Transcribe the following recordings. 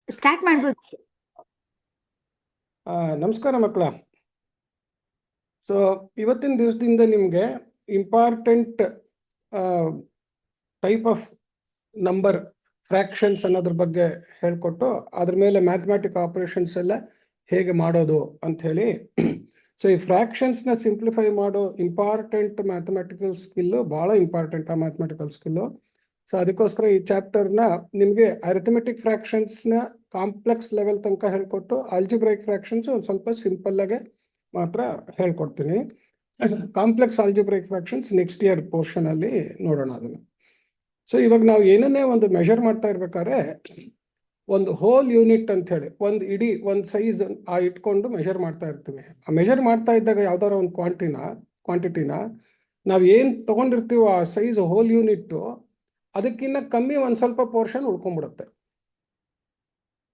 Start ಮಾಡ್ಬೋದು. ನಮಸ್ಕಾರ ಮಕ್ಕಳ. ಸೊ ಇವತ್ತಿನ ದಿವಸದಿಂದ ನಿಮಗೆ important type of number fractions ಅನ್ನೋದ್ರ ಬಗ್ಗೆ ಹೇಳಿಕೊಟ್ಟು ಅದ್ರ ಮೇಲೆ ಮ್ಯಾಥಮೆಟಿಕ್ ಆಪರೇಷನ್ಸ್ ಎಲ್ಲ ಹೇಗೆ ಮಾಡೋದು ಅಂತ ಹೇಳಿ. ಸೊ ಈ ಫ್ರ್ಯಾಕ್ಷನ್ಸ್ನ ಸಿಂಪ್ಲಿಫೈ ಮಾಡೋ ಇಂಪಾರ್ಟೆಂಟ್ ಮ್ಯಾಥಮೆಟಿಕಲ್ ಸ್ಕಿಲ್ಲು, ಭಾಳ ಇಂಪಾರ್ಟೆಂಟ್ ಆ ಮ್ಯಾಥಮೆಟಿಕಲ್ ಸ್ಕಿಲ್ಲು. ಸೊ ಅದಕ್ಕೋಸ್ಕರ ಈ ಚಾಪ್ಟರ್ನ ನಿಮಗೆ ಅರಿಥಮೆಟಿಕ್ ಫ್ರ್ಯಾಕ್ಷನ್ಸ್ನ ಕಾಂಪ್ಲೆಕ್ಸ್ ಲೆವೆಲ್ ತನಕ ಹೇಳ್ಕೊಟ್ಟು ಆಲ್ಜಿಬ್ರೈಕ್ ಫ್ರ್ಯಾಕ್ಷನ್ಸ್ ಒಂದು ಸ್ವಲ್ಪ ಸಿಂಪಲ್ಲಾಗೆ ಮಾತ್ರ ಹೇಳ್ಕೊಡ್ತೀನಿ. Complex algebraic fractions next year ಪೋರ್ಷನಲ್ಲಿ ನೋಡೋಣ ಅದನ್ನು. ಸೊ ಇವಾಗ ನಾವು ಏನನ್ನೇ ಒಂದು ಮೆಷರ್ ಮಾಡ್ತಾ ಇರ್ಬೇಕಾದ್ರೆ ಒಂದು ಹೋಲ್ ಯೂನಿಟ್ ಅಂತ ಹೇಳಿ ಒಂದು ಸೈಜ್ ಇಟ್ಕೊಂಡು ಮೆಷರ್ ಮಾಡ್ತಾ ಇರ್ತೀವಿ. ಆ ಮೆಷರ್ ಮಾಡ್ತಾ ಇದ್ದಾಗ ಯಾವ್ದಾರ ಒಂದು ಕ್ವಾಂಟಿಟಿನ ನಾವು ಏನು ತೊಗೊಂಡಿರ್ತೀವೋ ಆ ಸೈಜ್ ಹೋಲ್ ಯೂನಿಟ್ಟು ಅದಕ್ಕಿಂತ ಕಮ್ಮಿ ಒಂದು ಸ್ವಲ್ಪ ಪೋರ್ಷನ್ ಉಳ್ಕೊಂಡ್ಬಿಡುತ್ತೆ.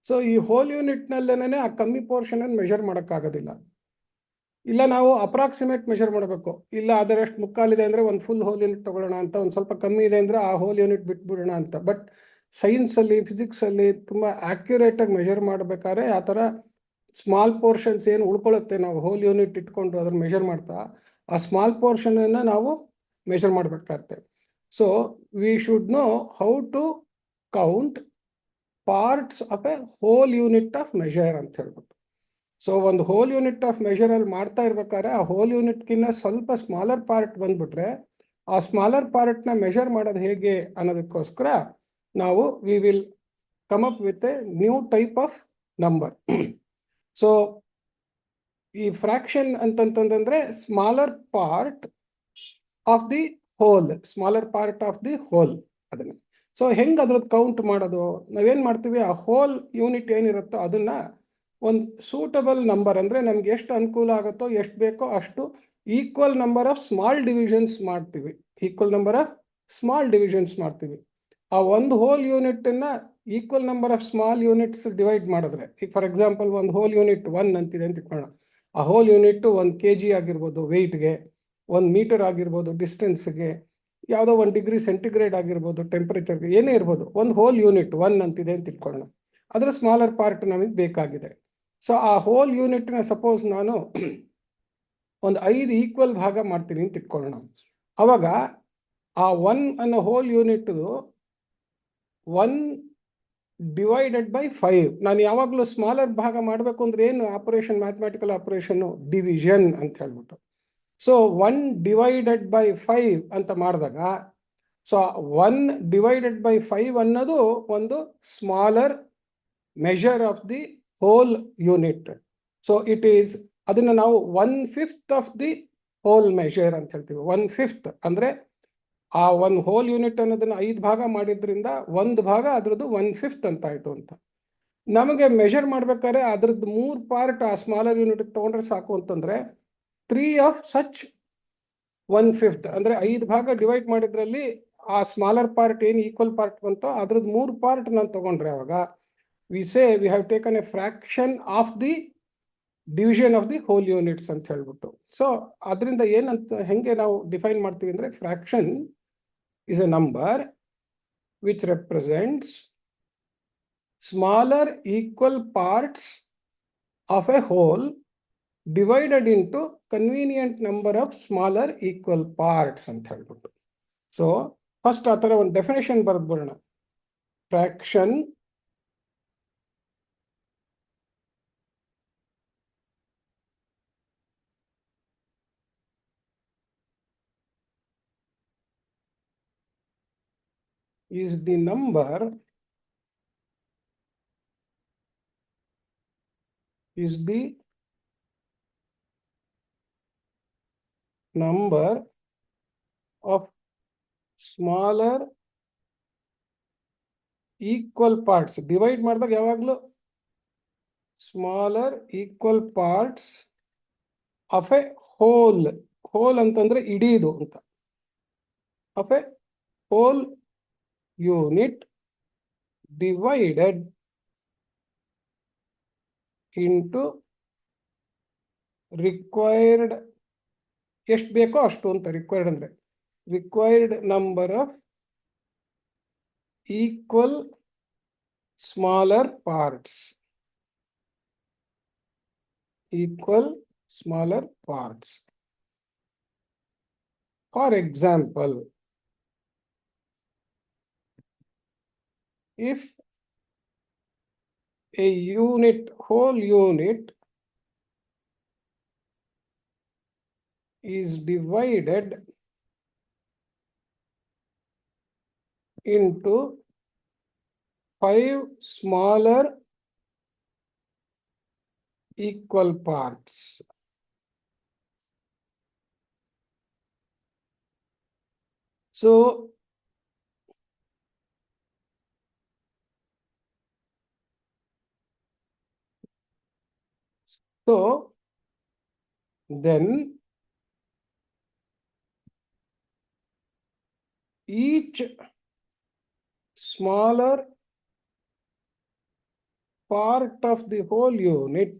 ಸೊ ಈ ಹೋಲ್ ಯೂನಿಟ್ನಲ್ಲೇನೆ ಆ ಕಮ್ಮಿ ಪೋರ್ಷನನ್ನು ಮೆಷರ್ ಮಾಡೋಕ್ಕಾಗೋದಿಲ್ಲ. ಇಲ್ಲ ನಾವು ಅಪ್ರಾಕ್ಸಿಮೇಟ್ ಮೆಷರ್ ಮಾಡಬೇಕು. ಇಲ್ಲ ಅದರಷ್ಟು ಮುಕ್ಕಾಲಿದೆ ಅಂದರೆ ಒಂದು ಫುಲ್ ಹೋಲ್ ಯೂನಿಟ್ ತೊಗೊಳ್ಳೋಣ ಅಂತ, ಒಂದು ಸ್ವಲ್ಪ ಕಮ್ಮಿ ಇದೆ ಅಂದರೆ ಆ ಹೋಲ್ ಯೂನಿಟ್ ಬಿಟ್ಬಿಡೋಣ ಅಂತ. ಬಟ್ ಸೈನ್ಸಲ್ಲಿ, ಫಿಸಿಕ್ಸಲ್ಲಿ ತುಂಬ ಆ್ಯಕ್ಯುರೇಟಾಗಿ ಮೆಷರ್ ಮಾಡಬೇಕಾದ್ರೆ ಆ ಥರ ಸ್ಮಾಲ್ ಪೋರ್ಷನ್ಸ್ ಏನು ಉಳ್ಕೊಳ್ಳುತ್ತೆ, ನಾವು ಹೋಲ್ ಯೂನಿಟ್ ಇಟ್ಕೊಂಡು ಅದನ್ನು ಮೆಷರ್ ಮಾಡ್ತಾ ಆ ಸ್ಮಾಲ್ ಪೋರ್ಷನನ್ನು ನಾವು ಮೆಷರ್ ಮಾಡಬೇಕಾಗ್ತದೆ. So we should know how to count parts of a whole unit of measure ಅಂತ ಹೇಳ್ಬಿಟ್ಟು. ಸೊ ಒಂದು ಹೋಲ್ ಯೂನಿಟ್ ಆಫ್ ಮೆಷರಲ್ಲಿ ಮಾಡ್ತಾ ಇರ್ಬೇಕಾದ್ರೆ ಆ ಹೋಲ್ ಯೂನಿಟ್ಗಿನ್ನ ಸ್ವಲ್ಪ ಸ್ಮಾಲರ್ ಪಾರ್ಟ್ ಬಂದ್ಬಿಟ್ರೆ ಆ ಸ್ಮಾಲರ್ ಪಾರ್ಟ್ನ ಮೆಷರ್ ಮಾಡೋದು ಹೇಗೆ ಅನ್ನೋದಕ್ಕೋಸ್ಕರ ನಾವು we will come up with A new type of number. So ಈ ಫ್ರ್ಯಾಕ್ಷನ್ ಅಂತಂತಂದ್ರೆ smaller part of the whole, ಅದನ್ನ. ಸೊ ಹೆಂಗೆ ಅದ್ರದ್ದು ಕೌಂಟ್ ಮಾಡೋದು? ನಾವೇನು ಮಾಡ್ತೀವಿ, ಆ ಹೋಲ್ ಯೂನಿಟ್ ಏನಿರುತ್ತೋ ಅದನ್ನ ಒಂದು ಸೂಟಬಲ್ ನಂಬರ್, ಅಂದರೆ ನಮ್ಗೆ ಎಷ್ಟು ಅನುಕೂಲ ಆಗುತ್ತೋ, ಎಷ್ಟು ಬೇಕೋ ಅಷ್ಟು equal number of small divisions ಮಾಡ್ತೀವಿ. ಆ ಒಂದು ಹೋಲ್ ಯೂನಿಟನ್ನು equal number of small units divide ಮಾಡಿದ್ರೆ, ಈಗ ಫಾರ್ ಎಕ್ಸಾಂಪಲ್ ಒಂದು ಹೋಲ್ ಯೂನಿಟ್ 1 ಅಂತಿದೆ ಅಂತ ಇಟ್ಕೊಳ್ಳೋಣ. ಆ ಹೋಲ್ ಯೂನಿಟ್ 1 kg ಆಗಿರ್ಬೋದು ವೆಯ್ಟ್ಗೆ, 1 ಮೀಟರ್ ಆಗಿರ್ಬೋದು ಡಿಸ್ಟೆನ್ಸ್ಗೆ, ಯಾವುದೋ 1 ಡಿಗ್ರಿ ಸೆಂಟಿಗ್ರೇಡ್ ಆಗಿರ್ಬೋದು ಟೆಂಪರೇಚರ್ಗೆ, ಏನೇ ಇರ್ಬೋದು. ಒಂದು ಹೋಲ್ ಯೂನಿಟ್ 1 ಅಂತಿದೆ ಅಂತ ಇಟ್ಕೊಳ್ಳೋಣ. ಅದರ ಸ್ಮಾಲರ್ ಪಾರ್ಟ್ ನಮಗೆ ಬೇಕಾಗಿದೆ. ಸೊ ಆ ಹೋಲ್ ಯೂನಿಟ್ನ ಸಪೋಸ್ ನಾನು ಒಂದು 5 ಈಕ್ವಲ್ ಭಾಗ ಮಾಡ್ತೀನಿ ಅಂತ ಇಟ್ಕೊಳ್ಳೋಣ. ಅವಾಗ ಆ 1 ಅನ್ನೋ ಹೋಲ್ ಯೂನಿಟ್ದು 1 ಡಿವೈಡೆಡ್ ಬೈ 5. ನಾನು ಯಾವಾಗಲೂ ಸ್ಮಾಲರ್ ಭಾಗ ಮಾಡಬೇಕು ಅಂದ್ರೆ ಏನು ಆಪರೇಷನ್, ಮ್ಯಾಥಮೆಟಿಕಲ್ ಆಪರೇಷನ್ನು ಡಿವಿಷನ್ ಅಂತ ಹೇಳ್ಬಿಟ್ಟು. ಸೊ 1 ಡಿವೈಡೆಡ್ ಬೈ 5 ಅಂತ ಮಾಡಿದಾಗ, ಸೊ 1 ಡಿವೈಡೆಡ್ ಬೈ 5 ಅನ್ನೋದು ಒಂದು smaller measure of the whole unit. So it is, ಅದನ್ನು ನಾವು 1/5 ಆಫ್ ದಿ ಹೋಲ್ ಮೆಷರ್ ಅಂತ ಹೇಳ್ತೀವಿ. 1/5 ಅಂದರೆ ಆ ಒಂದು ಹೋಲ್ ಯೂನಿಟ್ ಅನ್ನೋದನ್ನ 5 ಭಾಗ ಮಾಡಿದ್ರಿಂದ ಒಂದು ಭಾಗ ಅದ್ರದ್ದು 1/5 ಅಂತ ಆಯಿತು ಅಂತ. ನಮಗೆ ಮೆಷರ್ ಮಾಡ್ಬೇಕಾದ್ರೆ ಅದ್ರದ್ದು 3 ಪಾರ್ಟ್ ಆ ಸ್ಮಾಲರ್ ಯೂನಿಟ್ ತೊಗೊಂಡ್ರೆ ಸಾಕು ಅಂತಂದರೆ 3 ಆಫ್ ಸಚ್ 1/5 ಅಂದರೆ 5 ಭಾಗ ಡಿವೈಡ್ ಮಾಡಿದ್ರಲ್ಲಿ ಆ ಸ್ಮಾಲರ್ ಪಾರ್ಟ್ ಏನು ಈಕ್ವಲ್ ಪಾರ್ಟ್ ಬಂತೋ ಅದ್ರದ್ದು 3 ಪಾರ್ಟ್ ನಾನು ತೊಗೊಂಡ್ರೆ ಅವಾಗ we say we have taken A fraction of the division of the whole units ಅಂತ ಹೇಳ್ಬಿಟ್ಟು. ಸೊ ಅದರಿಂದ ಏನಂತ ಹೆಂಗೆ ನಾವು ಡಿಫೈನ್ ಮಾಡ್ತೀವಿ ಅಂದರೆ, fraction is a number which represents smaller equal parts of a whole divided into convenient number of smaller equal parts ಅಂತ ಹೇಳ್ಬಿಟ್ಟು. ಸೊ ಫಸ್ಟ್ ಆ ಥರ ಒಂದು ಡೆಫಿನೇಷನ್ ಬರೆದ್ಬಿಡೋಣ. Fraction is the number of smaller equal parts. Divide ಮಾಡಿದಾಗ ಯಾವಾಗಲೂ smaller equal parts of a whole ಅಂತಂದ್ರೆ ಇಡೀದು ಅಂತ, of a whole unit divided into required, ಎಷ್ಟು ಬೇಕೋ ಅಷ್ಟು ಅಂತ. ರಿಕ್ವೈರ್ಡ್ ಅಂದರೆ required number of equal smaller parts. Equal smaller parts. For example, if a whole unit is divided into 5 smaller equal parts. So then each smaller part of the whole unit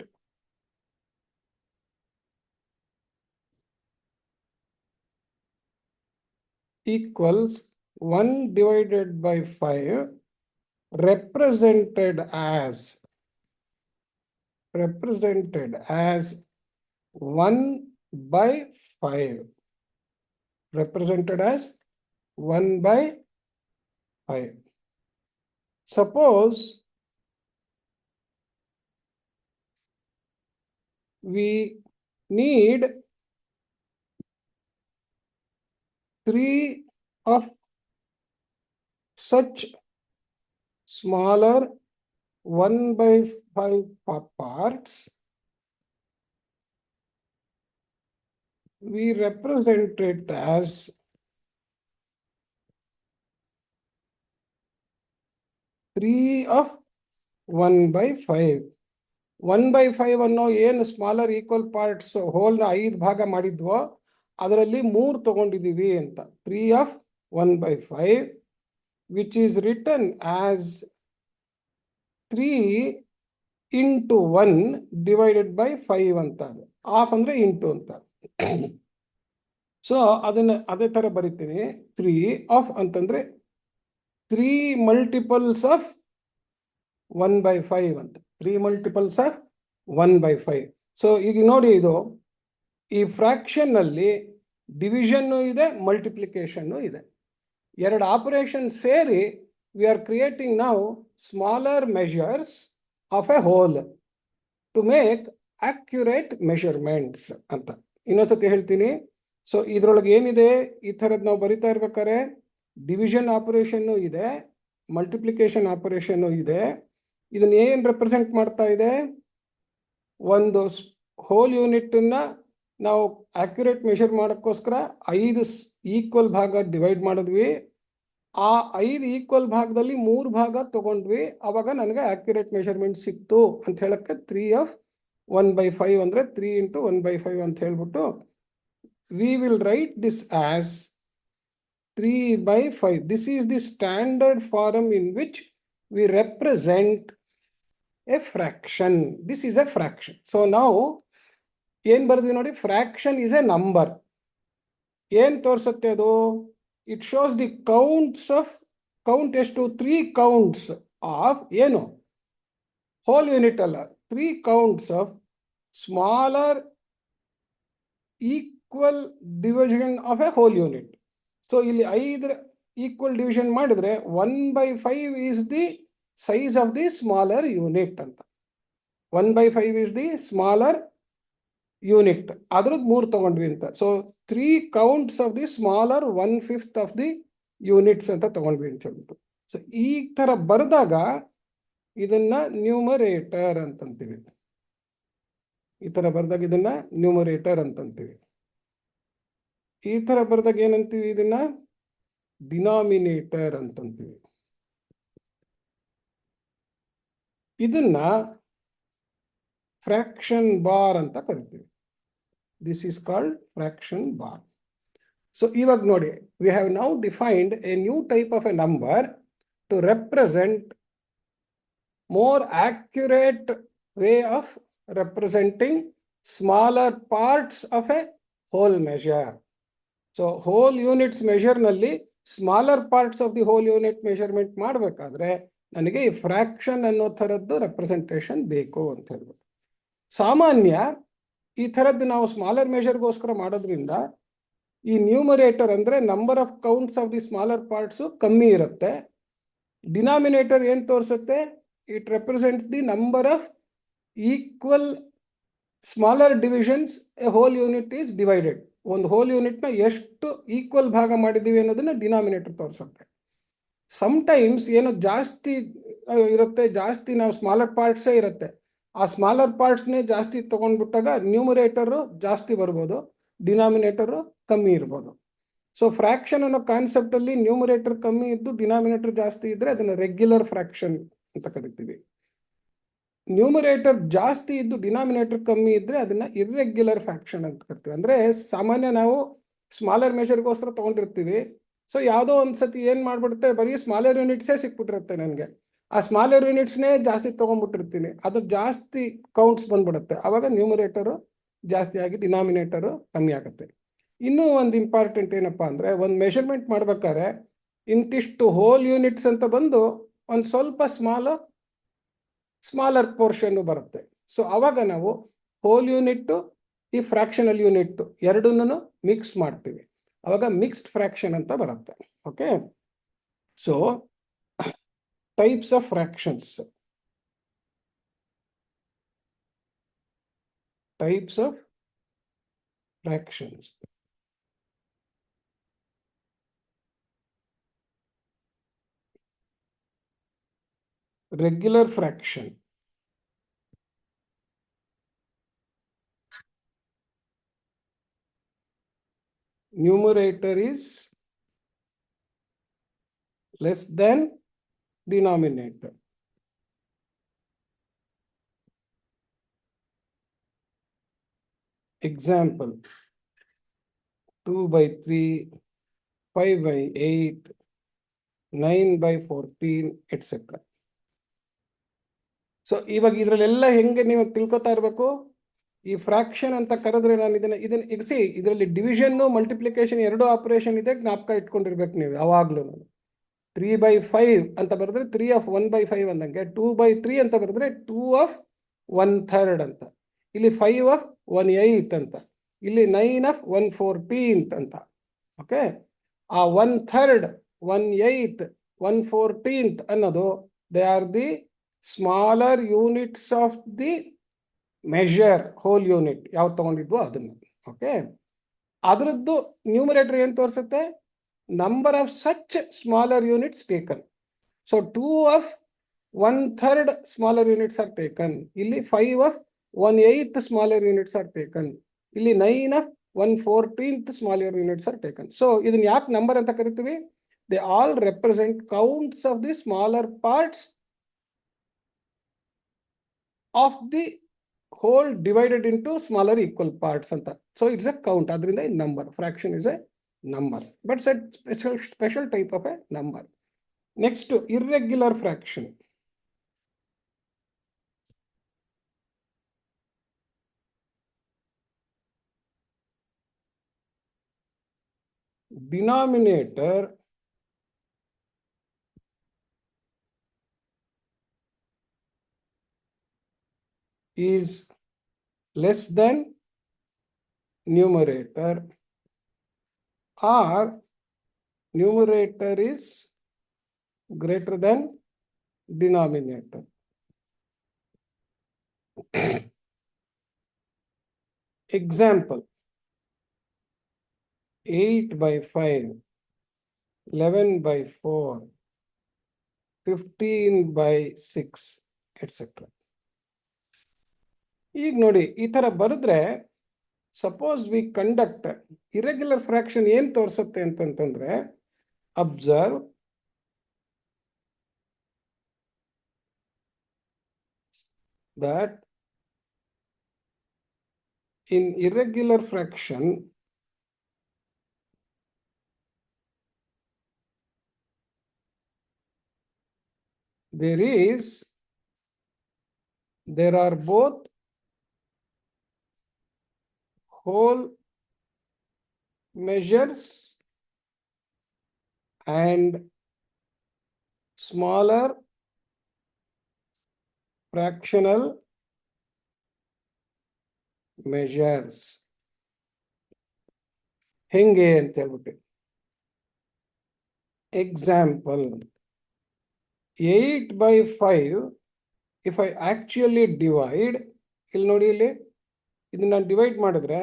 equals 1 divided by 5 represented as 1 by 5. Represented as 1 by 5. Suppose we need 3 of such smaller 1 by 5 parts. We represent it as 3 of 1 by 5. 1 by 5 ಅನ್ನೋ ಏನು smaller equal parts ಹೋಲ್ನ 5 ಭಾಗ ಮಾಡಿದ್ವೋ ಅದರಲ್ಲಿ 3 ತಗೊಂಡಿದ್ದೀವಿ ಅಂತ. 3 of 1 by 5 which is written as 3 into 1 divided by 5 ಅಂತ. ಅದು of ಅಂದರೆ into ಅಂತ. ಸೊ ಅದನ್ನು ಅದೇ ಥರ ಬರಿತೀನಿ. 3 of ಅಂತಂದರೆ 3 multiples of 1 by 5 ಅಂತ. 3 multiples of 1 by 5. ಸೊ ಈಗ ನೋಡಿ, ಇದು ಈ ಫ್ರಾಕ್ಷನ್ ಅಲ್ಲಿ ಡಿವಿಷನ್ನು ಇದೆ, ಮಲ್ಟಿಪ್ಲಿಕೇಶನ್ನು ಇದೆ. 2 ಆಪರೇಷನ್ ಸೇರಿ we are creating now smaller measures of a whole to make accurate measurements ಅಂತ. ಇನ್ನೊಂದ್ಸತಿ ಹೇಳ್ತೀನಿ. ಸೊ ಇದರೊಳಗೆ ಏನಿದೆ, ಈ ಥರದ್ದು ನಾವು ಬರಿತಾ ಇರ್ಬೇಕಾದ್ರೆ ಡಿವಿಷನ್ ಆಪರೇಷನ್ನು ಇದೆ, ಮಲ್ಟಿಪ್ಲಿಕೇಶನ್ ಆಪರೇಷನ್ನು ಇದೆ. ಇದನ್ನ ಏನು ರೆಪ್ರೆಸೆಂಟ್ ಮಾಡ್ತಾ ಇದೆ? ಒಂದು ಹೋಲ್ ಯೂನಿಟನ್ನು ನಾವು ಅಕ್ಯುರೇಟ್ ಮೆಷರ್ ಮಾಡೋಕ್ಕೋಸ್ಕರ 5 ಈಕ್ವಲ್ ಭಾಗ ಡಿವೈಡ್ ಮಾಡಿದ್ವಿ. ಆ 5 ಈಕ್ವಲ್ ಭಾಗದಲ್ಲಿ 3 ಭಾಗ ತಗೊಂಡ್ವಿ. ಆವಾಗ ನನಗೆ ಅಕ್ಯುರೇಟ್ ಮೆಷರ್ಮೆಂಟ್ ಸಿಕ್ತು ಅಂತ ಹೇಳಕ್ಕೆ 3 of 1 by 5 ಅಂದರೆ 3 into 1 by 5 ಅಂತ ಹೇಳ್ಬಿಟ್ಟು we will write this as 3 by 5. This is the standard form in which we represent a fraction. This is a fraction. So now ಏನು ಬರ್ದ್ವಿ ನೋಡಿ, ಫ್ರಾಕ್ಷನ್ ಇಸ್ ಎ ನಂಬರ್. ಏನು ತೋರಿಸುತ್ತೆ ಅದು? It shows the counts of, count ಎಷ್ಟು? 3 counts of ಏನು? Whole unit ಅಲ್ಲ, 3 counts of smaller equal division of a whole unit. So ಇಲ್ಲಿ 5 equal division ಮಾಡಿದ್ರೆ 1 by 5 is the size of the smaller unit ಅಂತ. 1 by 5 is the smaller unit. ಅದ್ರದ್ದು 3 ತಗೊಂಡ್ವಿ ಅಂತ. So 3 counts of the smaller 1/5 of the units ಅಂತ ತಗೊಂಡ್ವಿ ಅಂತ ಹೇಳ್ಬಿಟ್ಟು. ಸೊ ಈ ಥರ ಬರೆದಾಗ ಇದನ್ನ ನ್ಯೂಮರೇಟರ್ ಅಂತಂತೀವಿ. ಈ ಥರ ಬರೆದಾಗ ಇದನ್ನ ನ್ಯೂಮರೇಟರ್ ಅಂತಂತೀವಿ. ಈ ಥರ ಬರೆದಾಗ ಏನಂತೀವಿ? ಇದನ್ನ ಡಿನಾಮಿನೇಟರ್ ಅಂತಂತೀವಿ. ಇದನ್ನ ಫ್ರಾಕ್ಷನ್ ಬಾರ್ ಅಂತ ಕರಿತೀವಿ. This is called fraction bar. So ಇವಾಗ ನೋಡಿ, we have now defined a new type of a number to represent more accurate way of representing smaller parts of a whole measure. So whole units measure ನಲ್ಲಿ smaller parts of the whole unit measurement ಮಾಡಬೇಕಾದ್ರೆ ನನಗೆ ಈ fraction ಅನ್ನೋ ಥರದ್ದು representation ಬೇಕು ಅಂತ ಹೇಳ್ಬಿಟ್ಟು. ಸಾಮಾನ್ಯ ಈ ಥರದ್ದು ನಾವು ಸ್ಮಾಲರ್ ಮೆಷರ್ಗೋಸ್ಕರ ಮಾಡೋದ್ರಿಂದ ಈ ನ್ಯೂಮರೇಟರ್ ಅಂದರೆ number of counts of the smaller parts ಕಮ್ಮಿ ಇರುತ್ತೆ. ಡಿನಾಮಿನೇಟರ್ ಏನು ತೋರಿಸುತ್ತೆ? It represents the number of equal smaller divisions a whole unit is divided. ಒಂದು ಹೋಲ್ ಯೂನಿಟ್ನ ಎಷ್ಟು ಈಕ್ವಲ್ ಭಾಗ ಮಾಡಿದ್ದೀವಿ ಅನ್ನೋದನ್ನ ಡಿನಾಮಿನೇಟರ್ ತೋರಿಸುತ್ತೆ. ಸಮ್ಟೈಮ್ಸ್ ಏನು ಜಾಸ್ತಿ ಇರುತ್ತೆ, ಜಾಸ್ತಿ ನಾವು ಸ್ಮಾಲರ್ ಪಾರ್ಟ್ಸೇ ಇರುತ್ತೆ, ಆ ಸ್ಮಾಲರ್ ಪಾರ್ಟ್ಸ್ನೇ ಜಾಸ್ತಿ ತೊಗೊಂಡ್ಬಿಟ್ಟಾಗ ನ್ಯೂಮರೇಟರು ಜಾಸ್ತಿ ಬರ್ಬೋದು, ಡಿನಾಮಿನೇಟರು ಕಮ್ಮಿ ಇರ್ಬೋದು. ಸೊ ಫ್ರಾಕ್ಷನ್ ಅನ್ನೋ ಕಾನ್ಸೆಪ್ಟಲ್ಲಿ ನ್ಯೂಮರೇಟರ್ ಕಮ್ಮಿ ಇದ್ದು ಡಿನಾಮಿನೇಟರ್ ಜಾಸ್ತಿ ಇದ್ದರೆ ಅದನ್ನು ರೆಗ್ಯುಲರ್ ಫ್ರಾಕ್ಷನ್ ಅಂತ ಕರಿತೀವಿ. ನ್ಯೂಮರೇಟರ್ ಜಾಸ್ತಿ ಇದ್ದು ಡಿನಾಮಿನೇಟರ್ ಕಮ್ಮಿ ಇದ್ದರೆ ಅದನ್ನು ಇರ್ರೆಗ್ಯುಲರ್ ಫ್ರಾಕ್ಷನ್ ಅಂತ ಕರಿತೀವಿ. ಅಂದರೆ ಸಾಮಾನ್ಯ ನಾವು ಸ್ಮಾಲರ್ ಮೆಷರ್ಗೋಸ್ಕರ ತೊಗೊಂಡಿರ್ತೀವಿ. ಸೊ ಯಾವುದೋ ಒಂದು ಸತಿ ಏನು ಮಾಡಿಬಿಡುತ್ತೆ, ಬರೀ ಸ್ಮಾಲರ್ ಯೂನಿಟ್ಸೇ ಸಿಕ್ಬಿಟ್ಟಿರುತ್ತೆ ನನಗೆ. ಆ ಸ್ಮಾಲರ್ ಯೂನಿಟ್ಸ್ನೇ ಜಾಸ್ತಿ ತೊಗೊಂಡ್ಬಿಟ್ಟಿರ್ತೀನಿ, ಅದು ಜಾಸ್ತಿ ಕೌಂಟ್ಸ್ ಬಂದ್ಬಿಡುತ್ತೆ. ಆವಾಗ ನ್ಯೂಮರೇಟರು ಜಾಸ್ತಿ ಆಗಿ ಡಿನಾಮಿನೇಟರು ಕಮ್ಮಿ ಆಗುತ್ತೆ. ಇನ್ನೂ ಒಂದು ಇಂಪಾರ್ಟೆಂಟ್ ಏನಪ್ಪ ಅಂದರೆ, ಒಂದು ಮೆಷರ್ಮೆಂಟ್ ಮಾಡ್ಬೇಕಾದ್ರೆ ಇಂತಿಷ್ಟು ಹೋಲ್ ಯೂನಿಟ್ಸ್ ಅಂತ ಬಂದು ಒಂದು ಸ್ವಲ್ಪ ಸ್ಮಾಲರ್ ಪೋರ್ಷನ್ನು ಬರುತ್ತೆ. ಸೊ ಆವಾಗ ನಾವು ಹೋಲ್ ಯೂನಿಟ್ಟು ಈ ಫ್ರಾಕ್ಷನಲ್ ಯೂನಿಟ್ಟು ಎರಡನ್ನೂ ಮಿಕ್ಸ್ ಮಾಡ್ತೀವಿ, ಆವಾಗ ಮಿಕ್ಸ್ಡ್ ಫ್ರಾಕ್ಷನ್ ಅಂತ ಬರುತ್ತೆ. Okay, so types of fractions. Types of fractions. Regular fraction. Numerator is less than denominator. Example: 2 by 3, 5 by 8, 9 by 14, etc. So ಇವಾಗ ಇದರಲ್ಲೆಲ್ಲ ಹೆಂಗೆ ನೀವು ತಿಳ್ಕೊತಾ ಇರಬೇಕು, ಈ ಫ್ರಾಕ್ಷನ್ ಅಂತ ಕರೆದ್ರೆ ನಾನು ಇದನ್ನ ಇರಿಸಿ, ಇದರಲ್ಲಿ ಡಿವಿಷನ್ನು ಮಲ್ಟಿಪ್ಲಿಕೇಶನ್ ಎರಡು ಆಪರೇಷನ್ ಇದೆ, ಜ್ಞಾಪಕ ಇಟ್ಕೊಂಡಿರ್ಬೇಕು ನೀವು ಯಾವಾಗಲೂ. 3/5 ಅಂತ ಬರೆದ್ರೆ 3 of 1/5 ಅಂದಂಗೆ, 2/3 ಅಂತ ಬರೆದ್ರೆ 2 of 1/3 ಅಂತ, ಇಲ್ಲಿ 5 of 1/8 ಅಂತ, ಇಲ್ಲಿ 9 of 1/14 ಅಂತ. ಓಕೆ, ಆ 1/3, 1/8, 1/14 ಅನ್ನೋದು they are the smaller units of the measure whole unit ಯಾವ್ದು ತಗೊಂಡಿದ್ವು ಅದನ್ನು. ಓಕೆ, ಅದರದ್ದು ನ್ಯೂಮರೇಟರ್ ಏನು ತೋರಿಸುತ್ತೆ? Number of such smaller units taken. So 2 of 1/3 smaller units are taken, ಇಲ್ಲಿ 5 of 1/8 smaller units are taken, ಇಲ್ಲಿ 9 of 1/14 smaller units are taken. So ಇದನ್ನ ಯಾಕೆ ನಂಬರ್ ಅಂತ ಕರಿತೀವಿ? They all represent counts of the smaller parts of the whole divided into smaller equal parts anta. So it's a count, adrinda number. Fraction is a number, but it's a special type of a number. Next, irregular fraction. Denominator is less than numerator, or numerator is greater than denominator. Example: 8/5, 11/4, 15/6, etc. ಈಗ ನೋಡಿ, ಈ ತರ ಬರೆದ್ರೆ suppose V conduct irregular fraction ಏನು ತೋರಿಸುತ್ತೆ ಅಂತಂತಂದ್ರೆ, observe that in irregular fraction there are both whole measures and smaller fractional measures ಹೆಂಗೆ ಅಂತ ಹೇಳ್ಬಿಟ್ಟು example 8/5 if I actually divide, ಇಲ್ಲಿ ನೋಡಿ, ಇಲ್ಲಿ ಇದನ್ನ ಡಿವೈಡ್ ಮಾಡಿದ್ರೆ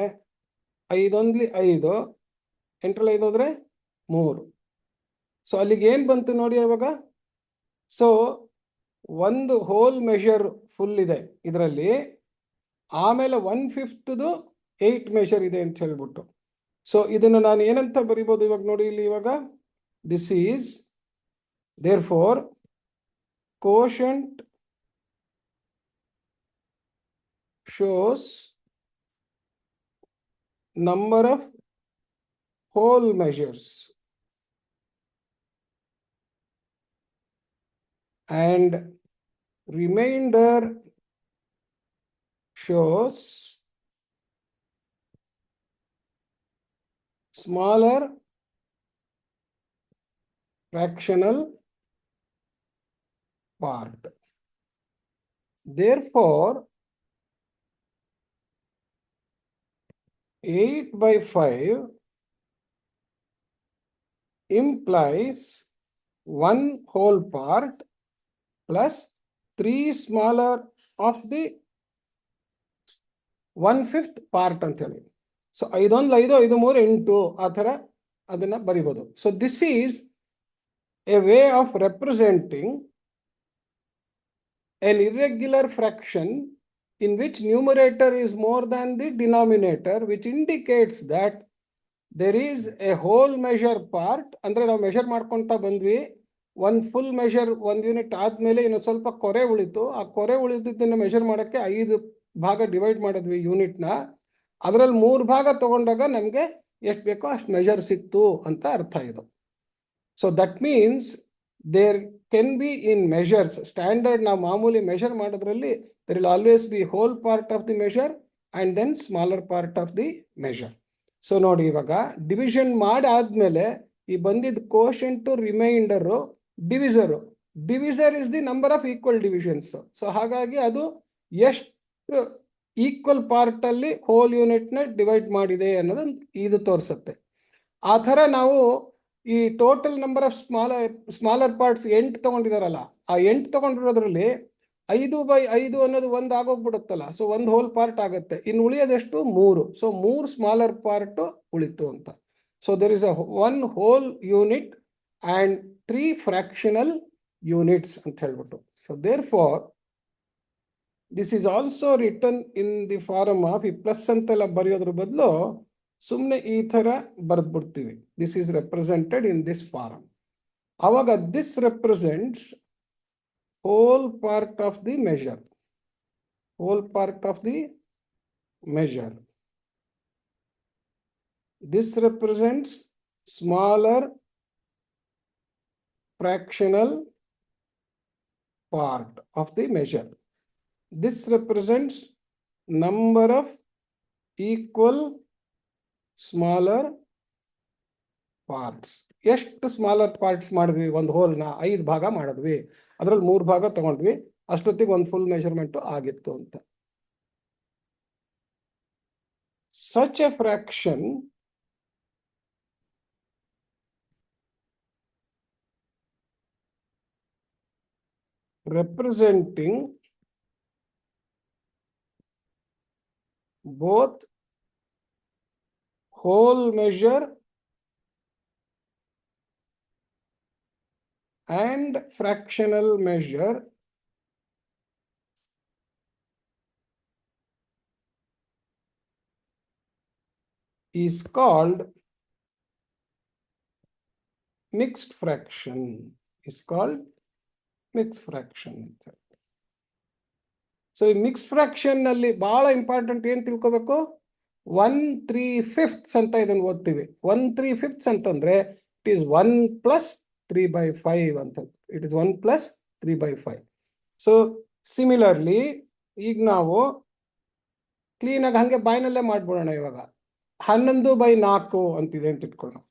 5 5, 8 5 ಹೋದ್ರೆ 3. ಸೊ ಅಲ್ಲಿಗೆ ಏನು ಬಂತು ನೋಡಿ ಅವಾಗ. ಸೊ ಒಂದು ಹೋಲ್ ಮೆಷರ್ ಫುಲ್ ಇದೆ ಇದರಲ್ಲಿ, ಆಮೇಲೆ 1/5 8 ಮೆಷರ್ ಇದೆ ಅಂತ ಹೇಳ್ಬಿಟ್ಟು. ಸೊ ಇದನ್ನು ನಾನು ಏನಂತ ಬರಿಬೋದು ಇವಾಗ ನೋಡಿ ಇಲ್ಲಿ. ಇವಾಗ this is therefore quotient shows number of whole measures and remainder shows smaller fractional part. Therefore 8/5 implies 1 whole part plus 3 smaller of the 1/5 part ಅಂತ ಹೇಳಿ. ಸೊ 5 1 5 5 3 8 ಆ ಥರ ಅದನ್ನ ಬರಿಬೋದು. So this is A way of representing an irregular fraction in which numerator is more than the denominator, which indicates that there is a whole measure part. ಅಂದ್ರೆ ನಾವು measure ಮಾಡ್ಕೊಂತ ಬಂದ್ವಿ, ಒಂದು ಫುಲ್ ಮೆಷರ್ 1 ಯೂನಿಟ್ ಆದ್ಮೇಲೆ ಇನ್ನು ಸ್ವಲ್ಪ ಕೊರೆ ಉಳಿತು. ಆ ಕೊರೆ ಉಳಿದಿದ್ದನ್ನು ಮೆಷರ್ ಮಾಡೋಕ್ಕೆ 5 ಭಾಗ ಡಿವೈಡ್ ಮಾಡಿದ್ವಿ ಯೂನಿಟ್ನ. ಅದರಲ್ಲಿ 3 ಭಾಗ ತಗೊಂಡಾಗ ನಮಗೆ ಎಷ್ಟು ಬೇಕೋ ಅಷ್ಟು ಮೆಷರ್ ಸಿಕ್ತು ಅಂತ ಅರ್ಥ ಇದು. So that means there can be in measures standard ನಾವು ಮಾಮೂಲಿ ಮೆಷರ್ ಮಾಡೋದ್ರಲ್ಲಿ there will always be whole part of the measure and then smaller part of the measure. So ನೋಡಿ, ಇವಾಗ ಡಿವಿಷನ್ ಮಾಡಿ ಆದ್ಮೇಲೆ ಈ ಬಂದಿದ್ದ quotient remainder divisor is the number of equal divisions. So ಹಾಗಾಗಿ ಅದು ಎಷ್ಟು ಈಕ್ವಲ್ ಪಾರ್ಟ್ ಅಲ್ಲಿ ಹೋಲ್ ಯೂನಿಟ್ ನ ಡಿವೈಡ್ ಮಾಡಿದೆ ಅನ್ನೋದನ್ನು ಇದು ತೋರಿಸುತ್ತೆ. ಆ ಥರ ನಾವು ಈ total number of smaller parts 8 ತಗೊಂಡಿದಾರಲ್ಲ, ಆ 8 ತಗೊಂಡಿರೋದ್ರಲ್ಲಿ 5/5 ಅನ್ನೋದು 1 ಆಗೋಗ್ಬಿಡುತ್ತಲ್ಲ. ಸೊ 1 ಹೋಲ್ ಪಾರ್ಟ್ ಆಗುತ್ತೆ, ಇನ್ನು ಉಳಿಯೋದೆಷ್ಟು 3. ಸೊ 3 ಸ್ಮಾಲರ್ ಪಾರ್ಟ್ ಉಳಿತು ಅಂತ. So there is 1 whole unit and 3 fractional units ಅಂತ ಹೇಳ್ಬಿಟ್ಟು. So therefore this is also written in the form of, ಈ ಪ್ಲಸ್ ಅಂತೆಲ್ಲ ಬರೆಯೋದ್ರ ಬದಲು ಸುಮ್ಮನೆ ಈ ಥರ ಬರೆದ್ಬಿಡ್ತೀವಿ. This is represented in this form. ಆವಾಗ this represents whole part of the measure. This represents smaller fractional part of the measure. This represents number of equal smaller parts. ಎಷ್ಟು ಸ್ಮಾಲರ್ ಪಾರ್ಟ್ಸ್ ಮಾಡಿದ್ವಿ, ಒಂದು ಹೋಲ್ನ 5 ಭಾಗ ಮಾಡಿದ್ವಿ, ಅದರಲ್ಲಿ 3 ಭಾಗ ತಗೊಂಡ್ವಿ, ಅಷ್ಟೊತ್ತಿಗೆ ಒಂದು ಫುಲ್ ಮೆಷರ್ಮೆಂಟ್ ಆಗಿತ್ತು ಅಂತ. Such a fraction representing both whole measure and fractional measure is called mixed fraction. So ಈ ಮಿಕ್ಸ್ಡ್ ಫ್ರಾಕ್ಷನ್ ನಲ್ಲಿ ಬಹಳ ಇಂಪಾರ್ಟೆಂಟ್ ಏನ್ ತಿಳ್ಕೋಬೇಕು, 1/3 ಅಂತ ಇದನ್ನು ಓದ್ತೀವಿ. 1/3 ಅಂತಂದ್ರೆ ಇಟ್ ಈಸ್ 1 + 3/5 ಅಂತ. It is 1 + 3/5. ಸೊ ಸಿಮಿಲರ್ಲಿ ಈಗ ನಾವು ಕ್ಲೀನಾಗಿ ಹಂಗೆ ಬಾಯ್ನಲ್ಲೇ ಮಾಡ್ಬಿಡೋಣ. ಇವಾಗ 11/4 ಅಂತಿದೆ ಅಂತ ಇಟ್ಕೊಳ್ಳೋಣ.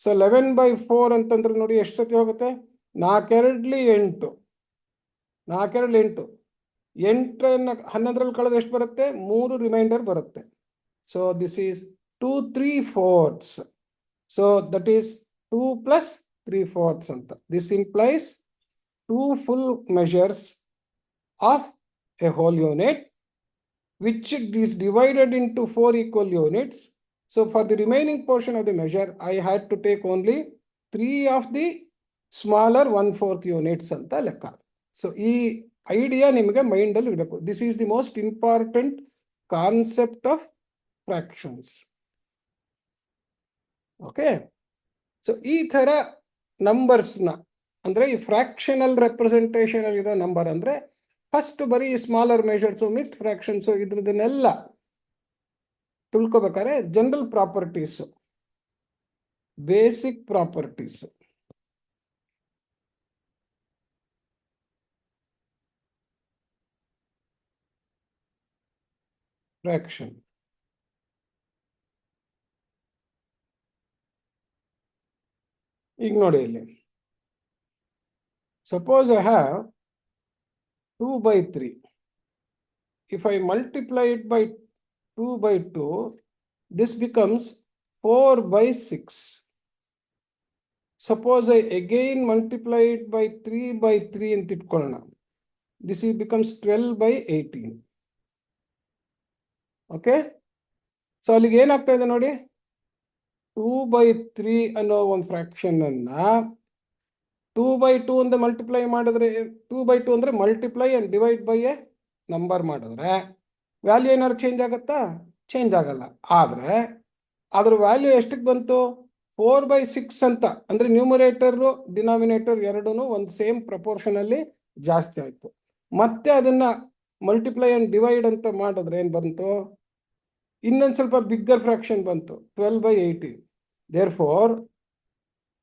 ಸೊ 11/4 ಅಂತಂದ್ರೆ ನೋಡಿ ಎಷ್ಟು ಸತಿ ಹೋಗುತ್ತೆ, 4 2 8. 8 11ರಲ್ಲಿ ಕಳೆದ್ರೆ ಎಷ್ಟು ಬರುತ್ತೆ? 3 ರಿಮೈಂಡರ್ ಬರುತ್ತೆ. So this is 2 3/4. So that is 2 + 3/4 ಅಂತ. This implies 2 full measures of a whole unit, which is divided into 4 equal units. So for the remaining portion of the measure, I had to take only 3 of the smaller 1/4 units ಅಂತ ಲೆಕ್ಕ. So ಈ idea ನಿಮಗೆ ಮೈಂಡಲ್ಲಿ ಇರಬೇಕು. This is the most important concept of fractions. Okay, so ಈ ಥರ ನಂಬರ್ಸ್ನ ಅಂದರೆ ಈ ಫ್ರಾಕ್ಷನಲ್ ರೆಪ್ರೆಸೆಂಟೇಷನ್ ಇರೋ ನಂಬರ್ ಅಂದರೆ ಫಸ್ಟ್ ಬರೀ ಸ್ಮಾಲರ್ ಮೆಷರ್ಸು, ಮಿಕ್ಸ್ಡ್ ಫ್ರಾಕ್ಷನ್ಸು, ಇದ್ರದನ್ನೆಲ್ಲ ತಿಳ್ಕೊಬೇಕಾದ್ರೆ general properties, basic properties, fraction. ಈಗ ನೋಡಿ ಇಲ್ಲಿ, suppose I have 2/3. If I multiply it by 2/2, this becomes 4/6. Suppose I again multiply it by 3/3 ಅಂತ ಇಟ್ಕೊಳ್ಳೋಣ. This becomes 12/18. ಓಕೆ, ಸೊ ಅಲ್ಲಿಗೆ ಏನಾಗ್ತಾ ಇದೆ ನೋಡಿ, 2/3 ಅನ್ನೋ ಒಂದು ಫ್ರಾಕ್ಷನ್ ಅನ್ನ 2/2 ಅಂತ ಮಲ್ಟಿಪ್ಲೈ ಮಾಡಿದ್ರೆ, 2/2 ಅಂದರೆ multiply and divide by A number ಮಾಡಿದ್ರೆ ವ್ಯಾಲ್ಯೂ ಏನಾದ್ರು ಚೇಂಜ್ ಆಗುತ್ತಾ? ಚೇಂಜ್ ಆಗಲ್ಲ. ಆದರೆ ಅದ್ರ ವ್ಯಾಲ್ಯೂ ಎಷ್ಟಕ್ಕೆ ಬಂತು? 4/6 ಅಂತ. ಅಂದರೆ ನ್ಯೂಮರೇಟರು ಡಿನಾಮಿನೇಟರ್ ಎರಡೂ ಒಂದು ಸೇಮ್ ಪ್ರಪೋರ್ಷನಲ್ಲಿ ಜಾಸ್ತಿ ಆಯಿತು. ಮತ್ತೆ ಅದನ್ನು ಮಲ್ಟಿಪ್ಲೈ ಆ್ಯಂಡ್ ಡಿವೈಡ್ ಅಂತ ಮಾಡಿದ್ರೆ ಏನು ಬಂತು? ಇನ್ನೊಂದು ಸ್ವಲ್ಪ ಬಿಗ್ಗರ್ ಫ್ರಾಕ್ಷನ್ ಬಂತು, 12/18. Therefore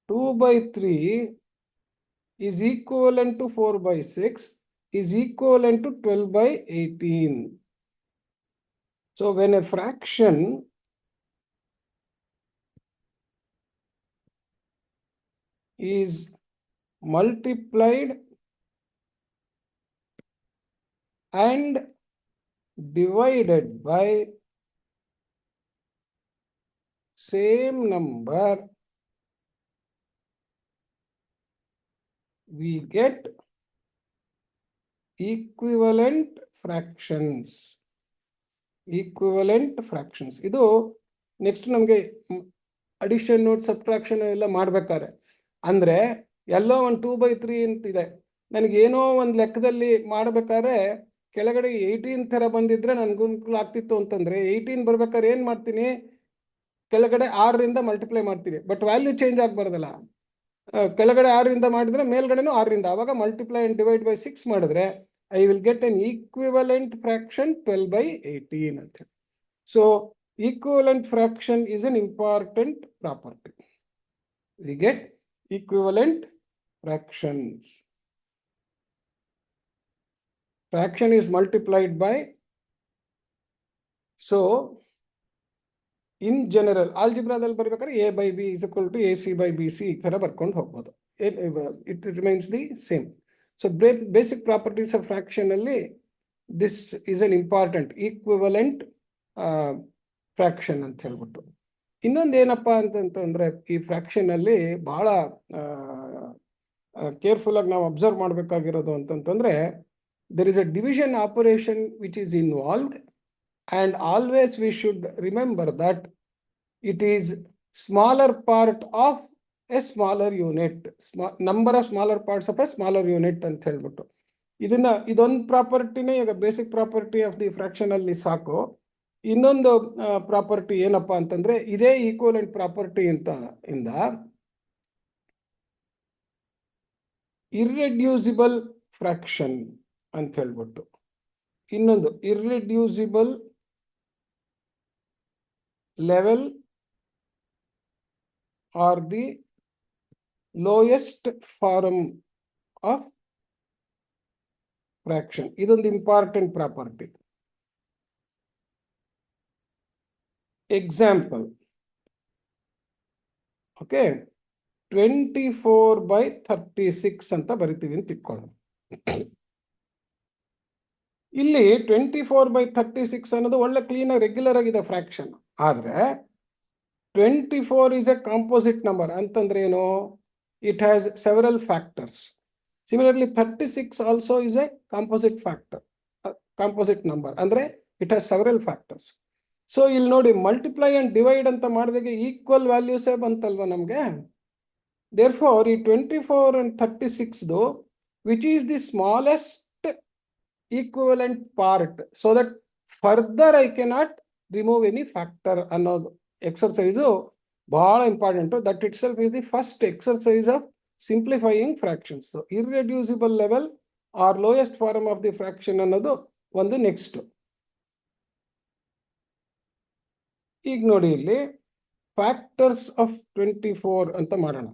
2/3 is equivalent to 4/6 is equivalent to 12/18. So when a fraction is multiplied and divided by same number, we get equivalent fractions. Equivalent fractions. ಇದು ನೆಕ್ಸ್ಟ್ ನಮಗೆ ಅಡಿಷನ್ ನೋಟ್ ಸಬ್ಟ್ರಾಕ್ಷನ್ ಎಲ್ಲ ಮಾಡ್ಬೇಕಾದ್ರೆ, ಅಂದರೆ ಎಲ್ಲೋ ಒಂದು 2/3 ಅಂತಿದೆ, ನನಗೇನೋ ಒಂದು ಲೆಕ್ಕದಲ್ಲಿ ಮಾಡಬೇಕಾದ್ರೆ ಕೆಳಗಡೆ 18 ಥರ ಬಂದಿದ್ರೆ ನನಗೂ ಆಗ್ತಿತ್ತು ಅಂತಂದರೆ 18 ಬರ್ಬೇಕಾದ್ರೆ ಏನು ಮಾಡ್ತೀನಿ? ಕೆಳಗಡೆ 6ರಿಂದ ಮಲ್ಟಿಪ್ಲೈ ಮಾಡ್ತೀನಿ, ಬಟ್ ವ್ಯಾಲ್ಯೂ ಚೇಂಜ್ ಆಗಬಾರ್ದಲ್ಲ. ಕೆಳಗಡೆ 6ರಿಂದ ಮಾಡಿದ್ರೆ ಮೇಲ್ಗಡೆನೂ 6ರಿಂದ, ಆವಾಗ ಮಲ್ಟಿಪ್ಲೈ ಆ್ಯಂಡ್ ಡಿವೈಡ್ ಬೈ 6 ಮಾಡಿದ್ರೆ I will get N equivalent fraction 12/18 ಅಂತ. So equivalent fraction is an important property. We get equivalent fractions. Fraction is multiplied by, so in general algebraದಲ್ಲಿ ಬರಬೇಕಾದ್ರೆ a/b is equal to ac/bc ಈ ಥರ ಬರ್ಕೊಂಡು ಹೋಗ್ಬೋದು. It remains the same. So basic properties of fraction ಅಲ್ಲಿ this is an important equivalent fraction ಅಂತ ಹೇಳ್ಬಿಟ್ಟು. ಇನ್ನೊಂದು ಏನಪ್ಪ ಅಂತಂತಂದರೆ ಈ ಫ್ರಾಕ್ಷನಲ್ಲಿ ಭಾಳ ಕೇರ್ಫುಲ್ಲಾಗಿ ನಾವು ಅಬ್ಸರ್ವ್ ಮಾಡಬೇಕಾಗಿರೋದು ಅಂತಂತಂದರೆ, there is a division operation which is involved, and always we should remember that it is smaller part of a smaller unit, number of smaller parts of a smaller unit ಅಂತ ಹೇಳ್ಬಿಟ್ಟು. ಇದೊಂದು ಪ್ರಾಪರ್ಟಿನೇ ಈಗ basic property of the fraction ಅಲ್ಲಿ ಸಾಕು. ಇನ್ನೊಂದು property ಏನಪ್ಪ ಅಂತಂದ್ರೆ ಇದೇ ಈಕ್ವಲೆಂಟ್ ಪ್ರಾಪರ್ಟಿ ಇಂದ ಇರ್ರೆಡ್ಯೂಸಿಬಲ್ ಫ್ರಾಕ್ಷನ್ ಅಂತ ಹೇಳ್ಬಿಟ್ಟು, ಇನ್ನೊಂದು irreducible level or the lowest form of fraction. ಇದೊಂದು ಇಂಪಾರ್ಟೆಂಟ್ ಪ್ರಾಪರ್ಟಿ. Example, okay, 24/36 ಅಂತ ಬರಿತೀವಿ ಅಂತ ಇಟ್ಕೊಳ್ಳೋಣ. ಇಲ್ಲಿ 24/36 ಅನ್ನೋದು ಒಳ್ಳೆ ಕ್ಲೀನ್ ರೆಗ್ಯುಲರ್ ಆಗಿದೆ ಫ್ರಾಕ್ಷನ್. ಆದ್ರೆ 24 is a composite number ಅಂತಂದ್ರೆ ಏನು? It has several factors. Similarly, 36 also is a composite factor, composite number. ಅಂದ್ರೆ it has several factors. So ಇಲ್ಲಿ ನೋಡಿ, ಮಲ್ಟಿಪ್ಲೈ ಅಂಡ್ ಡಿವೈಡ್ ಅಂತ ಮಾಡಿದಾಗ ಈಕ್ವಲ್ ವ್ಯಾಲ್ಯೂಸೇ ಬಂತಲ್ವಾ ನಮಗೆ. Therefore, ಈ 24 and 36 which is the smallest equivalent part, so that further I cannot remove any factor ಅನ್ನೋದು exercise ಬಹಳ important. That itself is the first exercise of simplifying fractions. Irreducible level or lowest form of the fraction ಅನ್ನೋದು ಒಂದು. Next ಈಗ ನೋಡಿ, ಇಲ್ಲಿ factors of 24 ಅಂತ ಮಾಡೋಣ.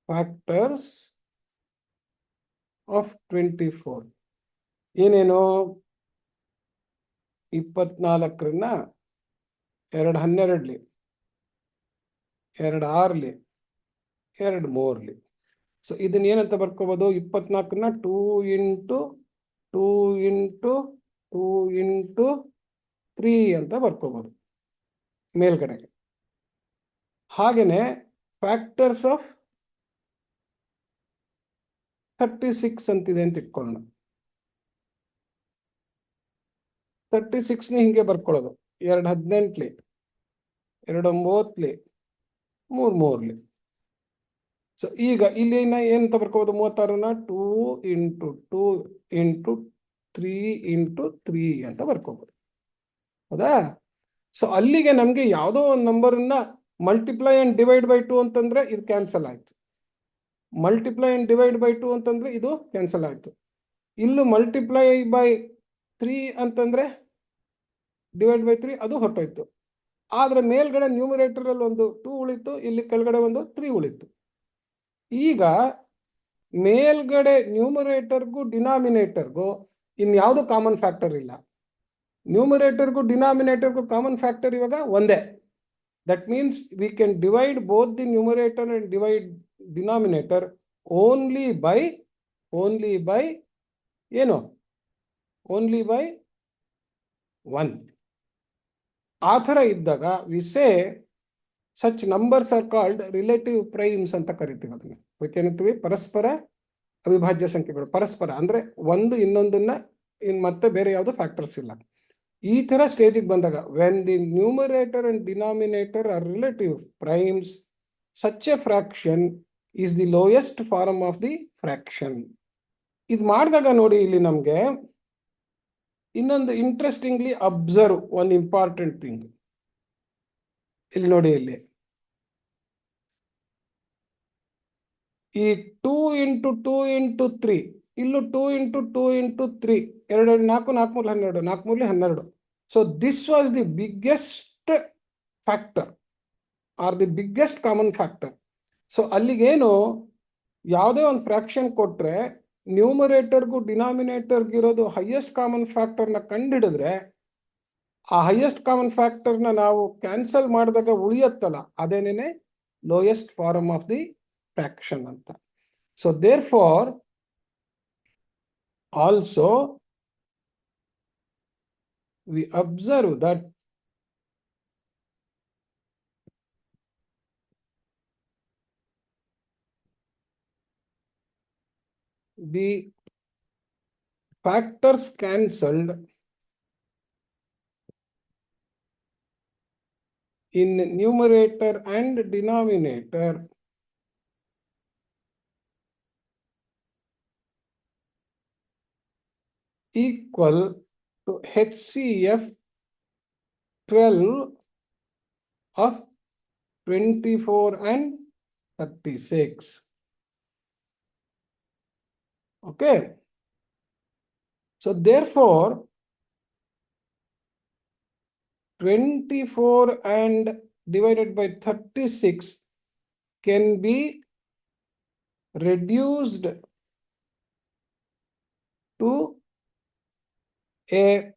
Factors of 24 ಏನೇನು? 24 2 12, 2 6, 2 3. ಸೊ ಇದನ್ನ ಏನಂತ ಬರ್ಕೋಬಹುದು? 24 2 ಇಂಟು 2 ಇಂಟು 2 ಇಂಟು 3 ಅಂತ ಬರ್ಕೋಬಹುದು ಮೇಲ್ಗಡೆಗೆ. ಹಾಗೇನೆ ಫ್ಯಾಕ್ಟರ್ಸ್ ಆಫ್ 36 ಅಂತಿದೆ ಅಂತ ಇಟ್ಕೊಳ್ಳೋಣ. 36ನೇ ಹಿಂಗೆ ಬರ್ಕೊಳ್ಳೋದು. 2 18, 2 9, 3 3. ಸೊ ಈಗ ಇಲ್ಲಿ ಏನಂತ ಬರ್ಕೋಬಹುದು? 36ನ 2 ಇಂಟು 2 ಇಂಟು 3 ಇಂಟು 3 ಅಂತ ಬರ್ಕೋಬಹುದು. ಹೌದಾ? ಸೊ ಅಲ್ಲಿಗೆ ನಮ್ಗೆ ಯಾವುದೋ ಒಂದು ನಂಬರ್ನ ಮಲ್ಟಿಪ್ಲೈ ಅಂಡ್ ಡಿವೈಡ್ ಬೈ 2 ಅಂತಂದ್ರೆ ಇದು ಕ್ಯಾನ್ಸಲ್ ಆಯ್ತು. ಮಲ್ಟಿಪ್ಲೈ ಅಂಡ್ ಡಿವೈಡ್ ಬೈ 2 ಅಂತಂದ್ರೆ ಇದು ಕ್ಯಾನ್ಸಲ್ ಆಯ್ತು. ಇಲ್ಲೂ ಮಲ್ಟಿಪ್ಲೈ ಬೈ 3 ಅಂತಂದ್ರೆ ಡಿವೈಡ್ ಬೈ 3 ಅದು ಹೊರಟೋಯ್ತು. ಆದ್ರೆ ಮೇಲ್ಗಡೆ ನ್ಯೂಮರೇಟರ್ ಅಲ್ಲಿ ಒಂದು 2 ಉಳಿತು, ಇಲ್ಲಿ ಕೆಳಗಡೆ ಒಂದು 3 ಉಳಿತು. ಈಗ ಮೇಲ್ಗಡೆ ನ್ಯೂಮರೇಟರ್ಗೂ ಡಿನಾಮಿನೇಟರ್ಗೂ ಇನ್ಯಾವುದು ಕಾಮನ್ ಫ್ಯಾಕ್ಟರ್ ಇಲ್ಲ. ನ್ಯೂಮರೇಟರ್ಗೂ ಡಿನಾಮಿನೇಟರ್ಗೂ ಕಾಮನ್ ಫ್ಯಾಕ್ಟರ್ ಇವಾಗ ಒಂದೇ. That means we can divide both the numerator and divide denominator only by ಏನು? Only by 1. ಆ ಥರ ಇದ್ದಾಗ we say such numbers are called relative primes ಅಂತ ಕರಿತೀವಿ. ಅದನ್ನ ಏನಂತೀವಿ? ಪರಸ್ಪರ ಅವಿಭಾಜ್ಯ ಸಂಖ್ಯೆಗಳು. ಪರಸ್ಪರ ಅಂದ್ರೆ ಒಂದು ಇನ್ನೊಂದನ್ನ ಮತ್ತೆ ಬೇರೆ ಯಾವುದು ಫ್ಯಾಕ್ಟರ್ಸ್ ಇಲ್ಲ. ಈ ತರ ಸ್ಟೇಜಿಗೆ ಬಂದಾಗ when the numerator and denominator are relative primes, such a fraction is the lowest form of the fraction. ಇದು ಮಾಡಿದಾಗ ನೋಡಿ, ಇಲ್ಲಿ ನಮ್ಗೆ ಇನ್ನೊಂದು ಇಂಟ್ರೆಸ್ಟಿಂಗ್ಲಿ ಅಬ್ಸರ್ವ್ ಒಂದು ಇಂಪಾರ್ಟೆಂಟ್ ಥಿಂಗ್. ಇಲ್ಲಿ ನೋಡಿ, ಇಲ್ಲಿ ಈ 2 ಇಂಟು 2 ಇಂಟು 3, ಇಲ್ಲೂ 2 into 2 into 3, 2 4 4 3 12, 4 3 12. So this was the biggest factor are the biggest common factor. So ಅಲ್ಲಿಗೇನು, ಯಾವುದೇ ಒಂದು ಫ್ರಾಕ್ಷನ್ ಕೊಟ್ರೆ ನ್ಯೂಮರೇಟರ್ಗೂ ಡಿನಾಮಿನೇಟರ್ಗೆ ಇರೋದು ಹೈಯೆಸ್ಟ್ ಕಾಮನ್ ಫ್ಯಾಕ್ಟರ್ನ ಕಂಡುಹಿಡಿದ್ರೆ ಆ ಹೈಯೆಸ್ಟ್ ಕಾಮನ್ ಫ್ಯಾಕ್ಟರ್ನ ನಾವು ಕ್ಯಾನ್ಸಲ್ ಮಾಡಿದಾಗ ಉಳಿಯತ್ತಲ್ಲ, ಅದೇನೇನೆ lowest form of the fraction ಅಂತ. So therefore also we observe that the factors cancelled in numerator and denominator equal to HCF 12 of 24 and 36. Okay. So therefore 24 and divided by 36 can be reduced to a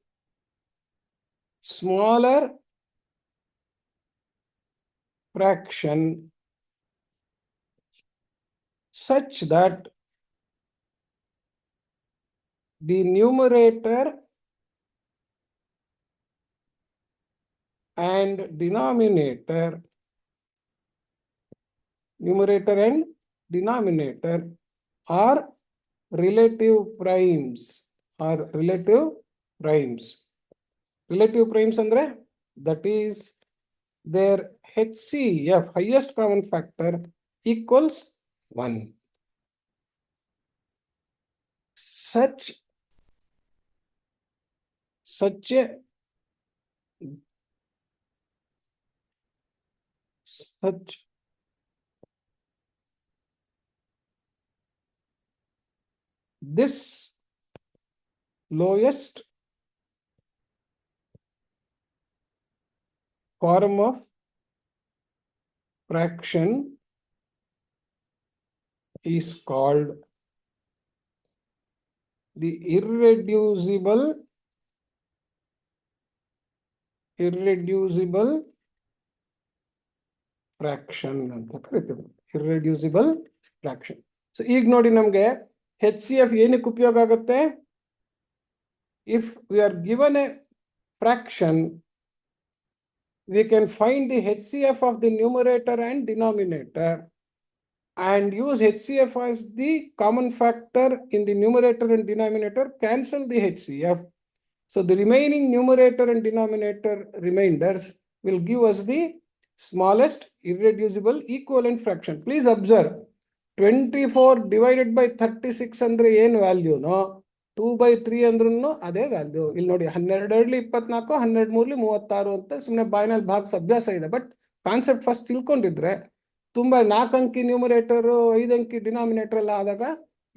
smaller fraction such that the numerator and denominator, numerator and denominator are relative primes, are relative primes. Relative primes andre, that is their HCF, highest common factor, equals 1. Such this lowest form of fraction is called the irreducible fraction ಅಂತ ಕರಿತೀವಿ. irreducible fraction. So ಈಗ ನೋಡಿ ನಮಗೆ HCF ಏನಕ್ಕೆ ಉಪಯೋಗ ಆಗುತ್ತೆ? If we are given a fraction, we can find the HCF of the numerator and denominator and use HCF as the common factor in the numerator and denominator, cancel the HCF. So the remaining numerator and denominator remainders will give us the smallest irreducible equivalent fraction. Please observe, 24 divided by 36 andre ಏನು value no, 2/3 ಅಂದ್ರೂ ಅದೇ value. ಇಲ್ಲಿ ನೋಡಿ 12 24, 12 36 ಅಂತ ಸುಮ್ಮನೆ ಬಾಯಿನಲ್ಲಿ ಭಾಗಿಸೋ ಅಭ್ಯಾಸ ಇದೆ. But concept first ತಿಳ್ಕೊಂಡಿದ್ರೆ ತುಂಬಾ 4 ಅಂಕಿ ನ್ಯೂಮರೇಟರ್ 5 ಅಂಕಿ ಡಿನಾಮಿನೇಟರ್ ಎಲ್ಲ ಆದಾಗ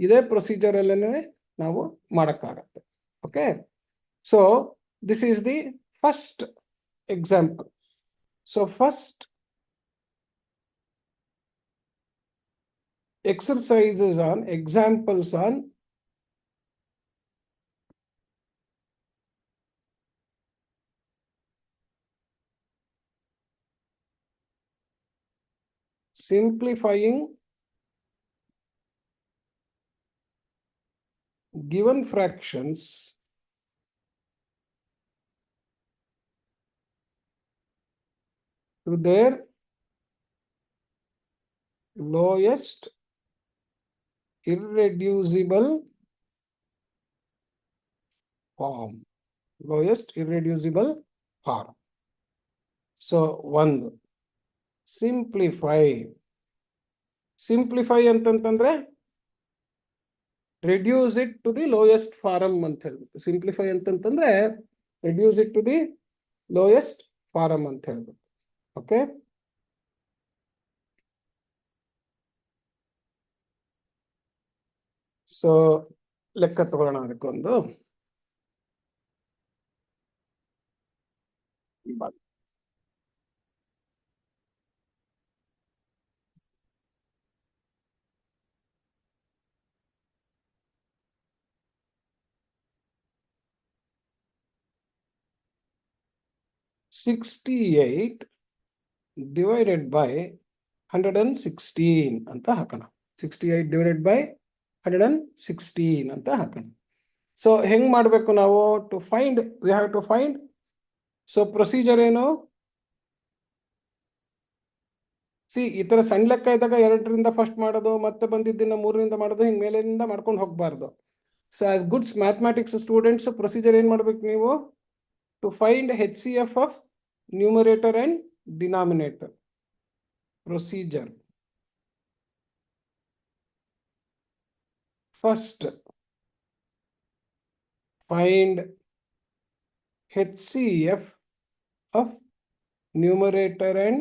ಇದೇ ಪ್ರೊಸೀಜರ್ ಅಲ್ಲೇ ನಾವು ಮಾಡಕ್ಕಾಗತ್ತೆ. Okay, so this is the first example. So first exercises on examples on simplifying given fractions to their lowest irreducible form. Lowest irreducible form. So one, simplify. Simplify ಅಂತಂತಂದ್ರೆ reduce it to the lowest form ಅಂತ ಹೇಳ್ಬಿಟ್ಟು. Simplify ಅಂತಂತಂದ್ರೆ reduce it to the lowest form ಅಂತ ಹೇಳ್ಬಿಟ್ಟು. Okay, so ಲೆಕ್ಕ ತಗೊಳ್ಳೋಣ ಅದಕ್ಕೊಂದು. $68 divided by 116 ಅಂತ ಹಾಕೋಣ. 68 divided by 116 ಅಂತ ಹಾಕೋಣ. ಸೊ ಹೆಂಗ್ ಮಾಡಬೇಕು ನಾವು? To find, we have to find. So procedure ಏನು? ಸಿ, ಈ ತರ ಸಣ್ಣ ಲೆಕ್ಕ ಇದ್ದಾಗ 2ರಿಂದ ಫಸ್ಟ್ ಮಾಡೋದು, ಮತ್ತೆ ಬಂದಿದ್ದನ್ನ 3ರಿಂದ ಮಾಡೋದು, ಹಿಂಗ್ ಮೇಲಿಂದ ಮಾಡ್ಕೊಂಡು ಹೋಗ್ಬಾರ್ದು. So as goods mathematics students, procedure ಏನ್ ಮಾಡ್ಬೇಕು ನೀವು? To find HCF of numerator and denominator. Procedure. First, find HCF of numerator and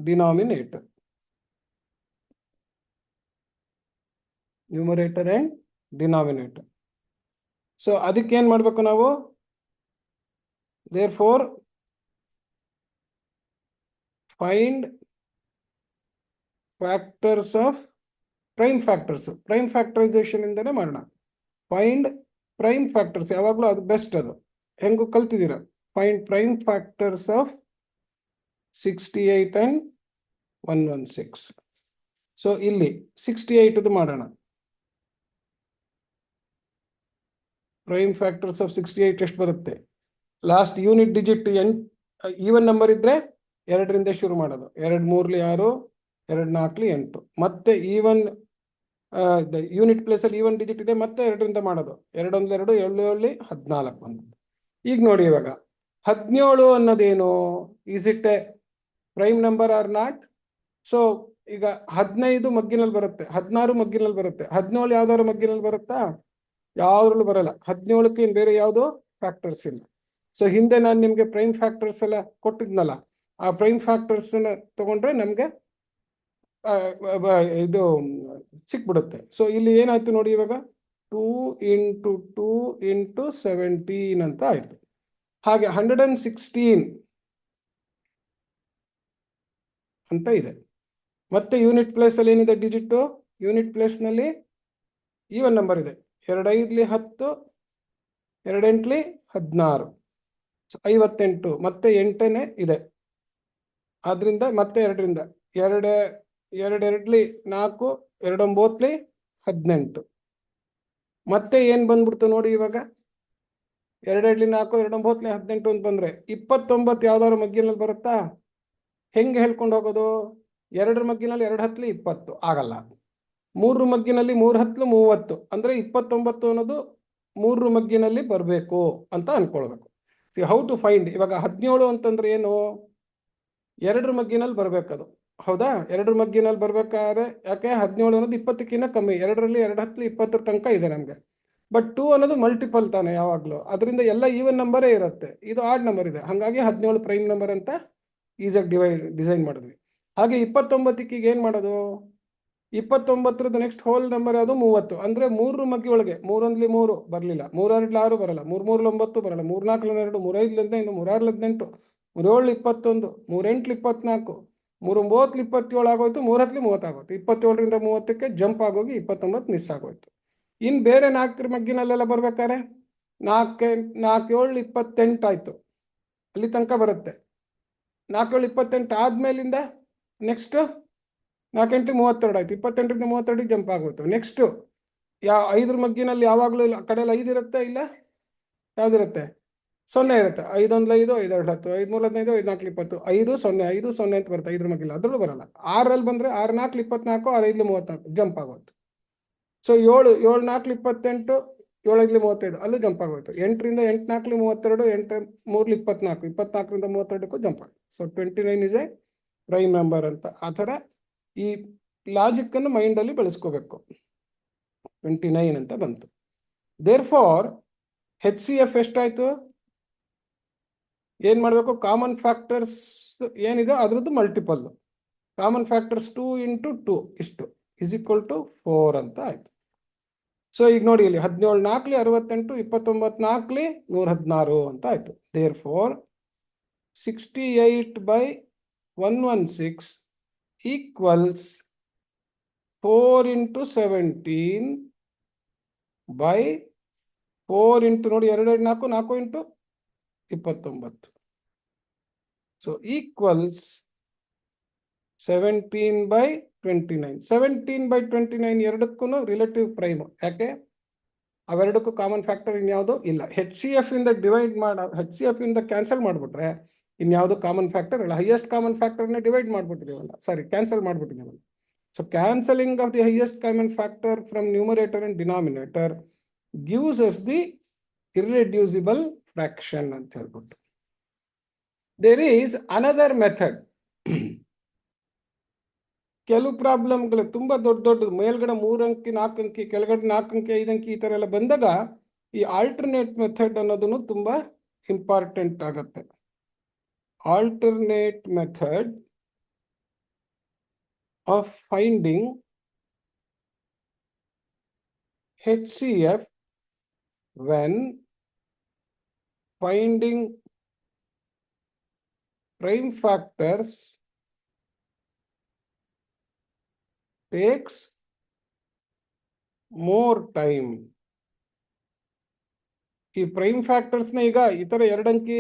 denominator. Numerator and denominator. So ಅದಕ್ಕೆ ಏನ್ ಮಾಡ್ಬೇಕು ನಾವು? Therefore, find factors of prime factors. Prime factorization ಇಂದನೇ ಮಾಡೋಣ. Find prime factors. ಯಾವಾಗಲೂ ಅದು ಬೆಸ್ಟ್. ಅದು ಹೆಂಗು ಕಲ್ತಿದ್ದೀರಾ. Find prime factors of 68 and 116. So ಇಲ್ಲಿ 68 ಮಾಡೋಣ. Prime factors of 68 ಎಷ್ಟು ಬರುತ್ತೆ? Last unit digit even number ಇದ್ರೆ 2ರಿಂದ ಶುರು ಮಾಡೋದು. 2 3 6, 2 4 8. ಮತ್ತೆ ಈವನ್ ಯೂನಿಟ್ ಪ್ಲೇಸ್ ಅಲ್ಲಿ ಈವನ್ ಡಿಜಿಟ್ ಇದೆ, ಮತ್ತೆ 2ರಿಂದ ಮಾಡೋದು. 2 1 2 7 7 14 ಬಂದು. ಈಗ ನೋಡಿ ಇವಾಗ 17 ಅನ್ನೋದೇನು, is it a prime number or not? So ಈಗ 15 ಮಗ್ಗಿನಲ್ಲಿ ಬರುತ್ತೆ, 16 ಮಗ್ಗಿನಲ್ಲಿ ಬರುತ್ತೆ, 17 ಯಾವ್ದಾದ್ರು ಮಗ್ಗಿನಲ್ಲಿ ಬರುತ್ತಾ? ಯಾವ್ದ್ರಲ್ಲೂ ಬರಲ್ಲ. 17ಕ್ಕೆ ಬೇರೆ ಯಾವುದು ಫ್ಯಾಕ್ಟರ್ಸ್ ಇಲ್ಲ. ಸೊ ಹಿಂದೆ ನಾನು ನಿಮ್ಗೆ ಪ್ರೈಮ್ ಫ್ಯಾಕ್ಟರ್ಸ್ ಎಲ್ಲ ಕೊಟ್ಟಿದ್ನಲ್ಲ, ಆ ಪ್ರೈಮ್ ಫ್ಯಾಕ್ಟರ್ಸ್ ತಗೊಂಡ್ರೆ ನಮ್ಗೆ ಇದು ಸಿಕ್ಬಿಡುತ್ತೆ. ಸೊ ಇಲ್ಲಿ ಏನಾಯ್ತು ನೋಡಿ, ಇವಾಗ 2 × 2 × 17 ಅಂತ ಆಯ್ತು. ಹಾಗೆ 116 ಅಂತ ಇದೆ. ಮತ್ತೆ ಯೂನಿಟ್ ಪ್ಲೇಸ್ ಅಲ್ಲಿ ಏನಿದೆ ಡಿಜಿಟ್, ಯೂನಿಟ್ ಪ್ಲೇಸ್ ನಲ್ಲಿ ಈವನ್ ನಂಬರ್ ಇದೆ. 2 5 10, 2 8 16, 58. ಮತ್ತೆ 8ನೇ ಇದೆ, ಆದ್ರಿಂದ ಮತ್ತೆ 2ರಿಂದ 2 2 2 4, 2 9 18. ಮತ್ತೆ ಏನ್ ಬಂದ್ಬಿಡ್ತು ನೋಡಿ ಇವಾಗ, 2 2 4, 2 9 18 ಅಂತ ಬಂದ್ರೆ 29 ಯಾವ್ದಾದ್ರು ಮಗ್ಗಿನಲ್ಲಿ ಬರುತ್ತಾ? ಹೆಂಗೆ ಹೇಳ್ಕೊಂಡು ಹೋಗೋದು? 2 ಮಗ್ಗಿನಲ್ಲಿ 2 10 20 ಆಗಲ್ಲ. 3 ಮಗ್ಗಿನಲ್ಲಿ 3 10 30, ಅಂದ್ರೆ 29 ಅನ್ನೋದು 3 ಮಗ್ಗಿನಲ್ಲಿ ಬರಬೇಕು ಅಂತ ಅನ್ಕೊಳ್ಬೇಕು. See how to find. ಇವಾಗ 17 ಅಂತಂದ್ರೆ ಏನು, 2 ಮಗ್ಗಿನಲ್ಲಿ ಬರ್ಬೇಕದು, ಹೌದಾ? 2 ಮಗ್ಗಿನಲ್ಲಿ ಬರ್ಬೇಕಾದ್ರೆ, ಯಾಕೆ 17 ಅನ್ನೋದು 20ಕ್ಕಿಂತ ಕಮ್ಮಿ. 2ರಲ್ಲಿ 2 10 20 ತನಕ ಇದೆ ನಮ್ಗೆ. ಬಟ್ 2 ಅನ್ನೋದು ಮಲ್ಟಿಪಲ್ ತಾನೆ ಯಾವಾಗ್ಲೂ, ಅದರಿಂದ ಎಲ್ಲ ಈವನ್ ನಂಬರೇ ಇರುತ್ತೆ. ಇದು ಆಡ್ ನಂಬರ್ ಇದೆ, ಹಾಗಾಗಿ 17 ಪ್ರೈಮ್ ನಂಬರ್ ಅಂತ ಈಸಿಯಾಗಿ ಡಿಸೈನ್ ಮಾಡಿದ್ವಿ. ಹಾಗೆ 29ಕ್ಕೆ ಈಗ ಏನ್ ಮಾಡೋದು? 29ರದ ನೆಕ್ಸ್ಟ್ ಹೋಲ್ ನಂಬರ್ ಯಾವುದು? 30. ಅಂದ್ರೆ 3 ಮಗ್ಗಿ ಒಳಗೆ 3 1 3 ಬರಲಿಲ್ಲ, 3 2 6 ಬರಲ್ಲ, 3 3 9 ಬರಲ್ಲ, 3 4 2, 3 5 15, 3 6 18, 3 7 21, 3 8 24, 3 9 27 ಆಗೋಯ್ತು, 3 10 30 ಆಗೋಯ್ತು. 27ರಿಂದ 30ಕ್ಕೆ ಜಂಪ್ ಆಗೋಗಿ 29 ಮಿಸ್ ಆಗೋಯ್ತು. ಇನ್ ಬೇರೆ 4 ಮಗ್ಗಿನಲ್ಲೆಲ್ಲ ಬರ್ಬೇಕಾದ್ರೆ 4 4 7 28 ಆಯ್ತು, ಅಲ್ಲಿ ತನಕ ಬರುತ್ತೆ. 4 7 28 ಆದ್ಮೇಲಿಂದ ನೆಕ್ಸ್ಟ್ 4 8 32 ಆಯ್ತು, 28ರಿಂದ 32ಗೆ ಜಂಪ್ ಆಗೋಯ್ತು. ನೆಕ್ಸ್ಟ್ 5 ಮಗ್ಗಿನಲ್ಲಿ ಯಾವಾಗಲೂ ಇಲ್ಲ, ಕಡೆ 5 ಇರುತ್ತೆ, ಇಲ್ಲ ಯಾವ್ದಿರುತ್ತೆ? 0 ಇರುತ್ತೆ. 5 1 5, 5 2 10, 5 3 15, 5 4 20, 5 0 5 0 ಅಂತ ಬರುತ್ತೆ 5 ಮಗ್ಗಿಲ್ಲ, ಅದ್ರಲ್ಲೂ ಬರಲ್ಲ. 6ರಲ್ಲಿ ಬಂದ್ರೆ 6 4 24, 6 5 34 ಜಂಪ್ ಆಗೋಯ್ತು. ಸೊ 7 7 4 28, 7 5 35 ಅಲ್ಲೂ ಜಂಪ್ ಆಗೋಯ್ತು. 8ರಿಂದ 8 4 32, 8 3 24, 24ರಿಂದ 32ಕ್ಕೂ ಜಂಪ್ ಆಗೋಯ್ತು. So 29 is A prime number ಅಂತ. ಆ ಥರ ಈ ಲಾಜಿಕ್ ಅನ್ನು ಮೈಂಡ್ ಅಲ್ಲಿ ಬೆಳೆಸ್ಕೋಬೇಕು. 29 ಅಂತ ಬಂತು. ದೇರ್ ಫಾರ್ HCF ಎಷ್ಟಾಯ್ತು? ಏನ್ ಮಾಡಬೇಕು? ಕಾಮನ್ ಫ್ಯಾಕ್ಟರ್ಸ್ ಏನಿದೆ ಅದ್ರದ್ದು ಮಲ್ಟಿಪಲ್. ಕಾಮನ್ ಫ್ಯಾಕ್ಟರ್ಸ್ 2 × 2 ಇಷ್ಟು ಇಸ್ ಈಕ್ವಲ್ ಟು 4 ಅಂತ ಆಯ್ತು. ಸೊ ಈಗ ನೋಡಿ ಇಲ್ಲಿ 17 4 68, 29 4 116 ಅಂತ ಆಯ್ತು. ದೇರ್ ಫೋರ್ 68/116 ಈಕ್ವಲ್ಸ್ 4 × 17 by 4 × ನೋಡಿ 2 4 4 × 29. So equals 17/29. 17/29 ಎರಡಕ್ಕೂ ರಿಲೇಟಿವ್ ಪ್ರೈಮ್. ಯಾಕೆ? ಅವೆರಡಕ್ಕೂ ಕಾಮನ್ ಫ್ಯಾಕ್ಟರ್ ಇನ್ಯಾವುದು ಇಲ್ಲ. HCF ಇಂದ ಡಿವೈಡ್ HCF ಇಂದ ಕ್ಯಾನ್ಸಲ್ ಮಾಡಿಬಿಟ್ರೆ ಇನ್ಯಾವುದು ಕಾಮನ್ ಫ್ಯಾಕ್ಟರ್ ಇಲ್ಲ. ಹೈಯೆಸ್ಟ್ ಕಾಮನ್ ಫ್ಯಾಕ್ಟರ್ನ ಡಿವೈಡ್ ಮಾಡ್ಬಿಟ್ಟಿದ್ದೀವಲ್ಲ, ಸಾರಿ ಕ್ಯಾನ್ಸಲ್ ಮಾಡ್ಬಿಟ್ಟಿದ್ದೀವಲ್ಲ. So cancelling of the highest common factor from numerator and denominator gives us the irreducible fraction ಅಂತ ಹೇಳ್ಬಿಟ್ಟು. There is another method. ಕೆಲವು ಪ್ರಾಬ್ಲಮ್ಗಳು ತುಂಬಾ ದೊಡ್ಡ ಮೇಲ್ಗಡೆ 3 ಅಂಕಿ 4 ಅಂಕಿ, ಕೆಳಗಡೆ 4 ಅಂಕಿ 5 ಅಂಕಿ ಈ ತರ ಎಲ್ಲ ಬಂದಾಗ ಈ ಆಲ್ಟರ್ನೇಟ್ ಮೆಥಡ್ ಅನ್ನೋದನ್ನು ತುಂಬಾ ಇಂಪಾರ್ಟೆಂಟ್ ಆಗುತ್ತೆ. Alternate method of finding HCF when finding prime factors takes more time. ಈ ಪ್ರೈಮ್ ಫ್ಯಾಕ್ಟರ್ಸ್ ನ ಈಗ ಈ ತರ 2 ಅಂಕಿ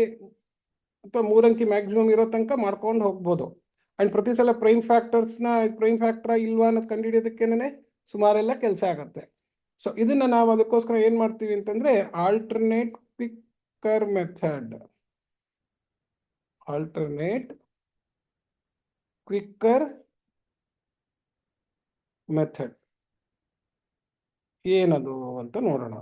ಅಥವಾ 3 ಅಂಕಿ ಮ್ಯಾಕ್ಸಿಮಮ್ ಇರೋ ತನಕ ಮಾಡ್ಕೊಂಡು ಹೋಗ್ಬೋದು. ಅಂಡ್ ಪ್ರತಿ ಸಲ ಪ್ರೈಮ್ ಫ್ಯಾಕ್ಟರ್ ಇಲ್ವಾ ಅನ್ನೋದು ಕಂಡುಹಿಡಿಯೋದಕ್ಕೇನೆ ಸುಮಾರೆಲ್ಲ ಕೆಲಸ ಆಗುತ್ತೆ. ಸೊ ಇದನ್ನ ನಾವು ಅದಕ್ಕೋಸ್ಕರ ಏನ್ ಮಾಡ್ತೀವಿ ಅಂತಂದ್ರೆ alternate picker method alternate quicker method ಏನದು ಅಂತ ನೋಡೋಣ.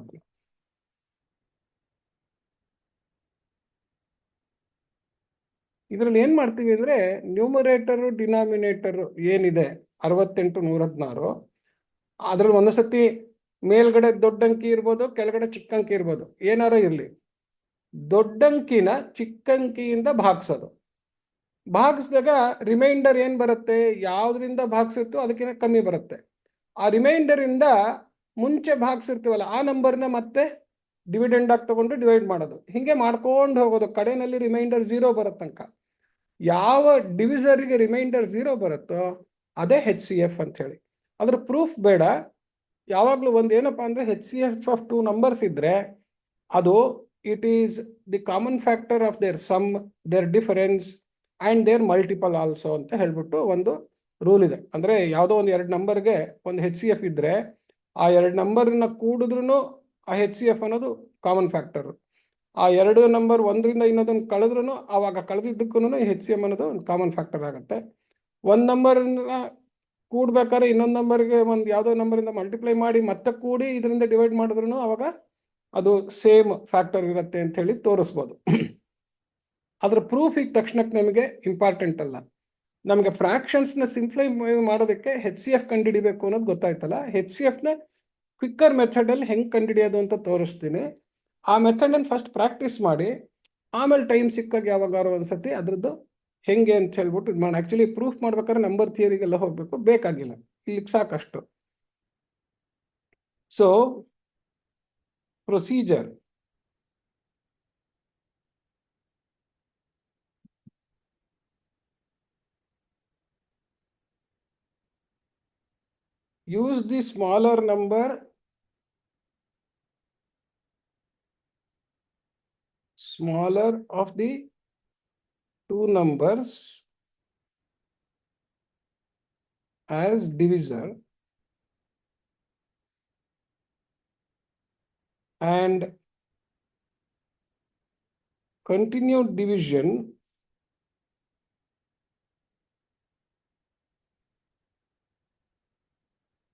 ಇದರಲ್ಲಿ ಏನ್ ಮಾಡ್ತೀವಿ ಅಂದ್ರೆ ನ್ಯೂಮರೇಟರ್ ಡಿನಾಮಿನೇಟರ್ ಏನಿದೆ 68 116, ಅದ್ರಲ್ಲಿ ಒಂದೊಂದ್ಸತಿ ಮೇಲ್ಗಡೆ ದೊಡ್ಡ ಅಂಕಿ ಇರ್ಬೋದು, ಕೆಳಗಡೆ ಚಿಕ್ಕ ಅಂಕಿ ಇರ್ಬೋದು, ಏನಾರ ಇರಲಿ, ದೊಡ್ಡ ಅಂಕಿನ ಚಿಕ್ಕ ಅಂಕಿಯಿಂದ ಭಾಗಿಸೋದು. ಭಾಗಿಸಿದಾಗ ರಿಮೈಂಡರ್ ಏನ್ ಬರುತ್ತೆ, ಯಾವ್ದ್ರಿಂದ ಭಾಗಿಸಿತ್ತು ಅದಕ್ಕಿಂತ ಕಮ್ಮಿ ಬರುತ್ತೆ. ಆ ರಿಮೈಂಡರ್ ಇಂದ ಮುಂಚೆ ಭಾಗಿಸಿರ್ತೀವಲ್ಲ ಆ ನಂಬರ್ನ ಮತ್ತೆ ಡಿವಿಡೆಂಡ್ ಆಗಿ ತಗೊಂಡು ಡಿವೈಡ್ ಮಾಡೋದು. ಹಿಂಗೆ ಮಾಡ್ಕೊಂಡು ಹೋಗೋದು, ಕಡೆಯಲ್ಲಿ ರಿಮೈಂಡರ್ 0 ಬರೋ ತನಕ. ಯಾವ ಡಿವಿಸರ್ಗೆ ರಿಮೈಂಡರ್ 0 ಬರುತ್ತೋ ಅದೇ HCF ಅಂತ ಹೇಳಿ. ಅದ್ರ ಪ್ರೂಫ್ ಬೇಡ. ಯಾವಾಗಲೂ ಒಂದು ಏನಪ್ಪಾ ಅಂದ್ರೆ HCF ಆಫ್ 2 ನಂಬರ್ಸ್ ಇದ್ರೆ ಅದು it is the common factor of their sum, their difference and their multiple also ಅಂತ ಹೇಳ್ಬಿಟ್ಟು ಒಂದು ರೂಲ್ ಇದೆ. ಅಂದ್ರೆ ಯಾವುದೋ ಒಂದು 2 ನಂಬರ್ಗೆ ಒಂದು HCF ಇದ್ರೆ ಆ 2 ನಂಬರ್ನ ಕೂಡಿದ್ರು ಆ HCF ಅನ್ನೋದು ಕಾಮನ್ ಫ್ಯಾಕ್ಟರ್. ಆ 2 ನಂಬರ್ ಒಂದರಿಂದ ಇನ್ನೊಂದನ್ನು ಕಳೆದ್ರೂ ಆವಾಗ ಕಳೆದಿದ್ದಕ್ಕೂ HCM ಅನ್ನೋದು ಒಂದು ಕಾಮನ್ ಫ್ಯಾಕ್ಟರ್ ಆಗುತ್ತೆ. ಒಂದು ನಂಬರ್ನ ಕೂಡ್ಬೇಕಾದ್ರೆ ಇನ್ನೊಂದು ನಂಬರ್ಗೆ ಒಂದು ಯಾವುದೋ ನಂಬರಿಂದ ಮಲ್ಟಿಪ್ಲೈ ಮಾಡಿ ಮತ್ತೆ ಕೂಡಿ ಇದರಿಂದ ಡಿವೈಡ್ ಮಾಡಿದ್ರು ಅವಾಗ ಅದು ಸೇಮ್ ಫ್ಯಾಕ್ಟರ್ ಇರುತ್ತೆ ಅಂತ ಹೇಳಿ ತೋರಿಸ್ಬೋದು. ಅದ್ರ ಪ್ರೂಫ್ ಈಗ ತಕ್ಷಣಕ್ಕೆ ನಮಗೆ ಇಂಪಾರ್ಟೆಂಟ್ ಅಲ್ಲ. ನಮಗೆ ಫ್ರಾಕ್ಷನ್ಸ್ನ ಸಿಂಪ್ಲೈ ಮಾಡೋದಕ್ಕೆ HCF ಕಂಡುಹಿಡಿಬೇಕು ಅನ್ನೋದು ಗೊತ್ತಾಯ್ತಲ್ಲ. HCFನ ಕ್ವಿಕ್ಕರ್ ಮೆಥಡಲ್ಲಿ ಹೆಂಗೆ ಕಂಡುಹಿಡಿಯೋದು ಅಂತ ತೋರಿಸ್ತೀನಿ. ಆ ಮೆಥಡನ್ನು ಫಸ್ಟ್ ಪ್ರಾಕ್ಟೀಸ್ ಮಾಡಿ, ಆಮೇಲೆ ಟೈಮ್ ಸಿಕ್ಕಾಗ ಯಾವಾಗಾರು ಒಂದ್ಸತಿ ಅದ್ರದ್ದು ಹೆಂಗೆ ಅಂತ ಹೇಳ್ಬಿಟ್ಟು ಇದು ಮಾಡಿ. ಆ್ಯಕ್ಚುಲಿ ಪ್ರೂಫ್ ಮಾಡ್ಬೇಕಾದ್ರೆ ನಂಬರ್ ಥಿಯರಿಗೆಲ್ಲ ಹೋಗಬೇಕು, ಬೇಕಾಗಿಲ್ಲ, ಇಲ್ಲಿಗೆ ಸಾಕಷ್ಟು. So procedure, use the smaller number of the 2 numbers as divisor and continue division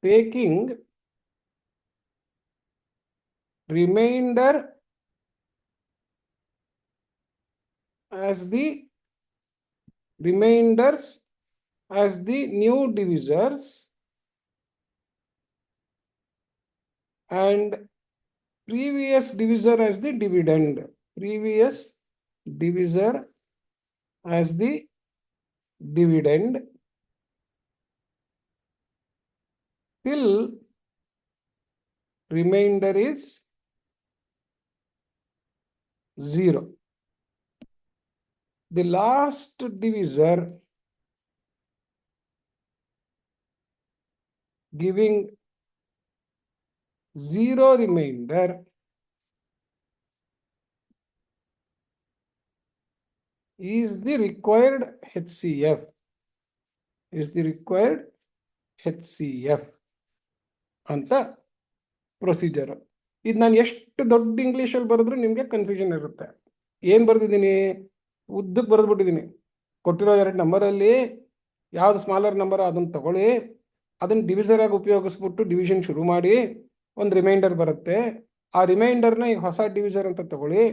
taking remainder as the remainders as the new divisors and previous divisor as the dividend. Previous divisor as the dividend till remainder is 0. The last divisor giving 0 remainder is the required HCF. Is the required HCF ಅಂತ procedure. ಇದು ನಾನು ಎಷ್ಟು ದೊಡ್ಡ ಇಂಗ್ಲೀಷಲ್ಲಿ ಬರೆದ್ರು ನಿಮಗೆ confusion ಇರುತ್ತೆ. ಏನು ಬರೆದಿದ್ದೀನಿ, ಉದ್ದಕ್ಕೆ ಬರೆದ್ಬಿಟ್ಟಿದ್ದೀನಿ. ಕೊಟ್ಟಿರೋ 2 ನಂಬರಲ್ಲಿ ಯಾವ್ದು ಸ್ಮಾಲರ್ ನಂಬರ್ ಅದನ್ನು ತಗೊಳ್ಳಿ, ಅದನ್ನು ಡಿವಿಸರ್ ಆಗಿ ಉಪಯೋಗಿಸ್ಬಿಟ್ಟು ಡಿವಿಷನ್ ಶುರು ಮಾಡಿ ಒಂದು ರಿಮೈಂಡರ್ ಬರುತ್ತೆ. ಆ ರಿಮೈಂಡರ್ನ ಈಗ ಹೊಸ ಡಿವಿಸರ್ ಅಂತ ತಗೊಳ್ಳಿ,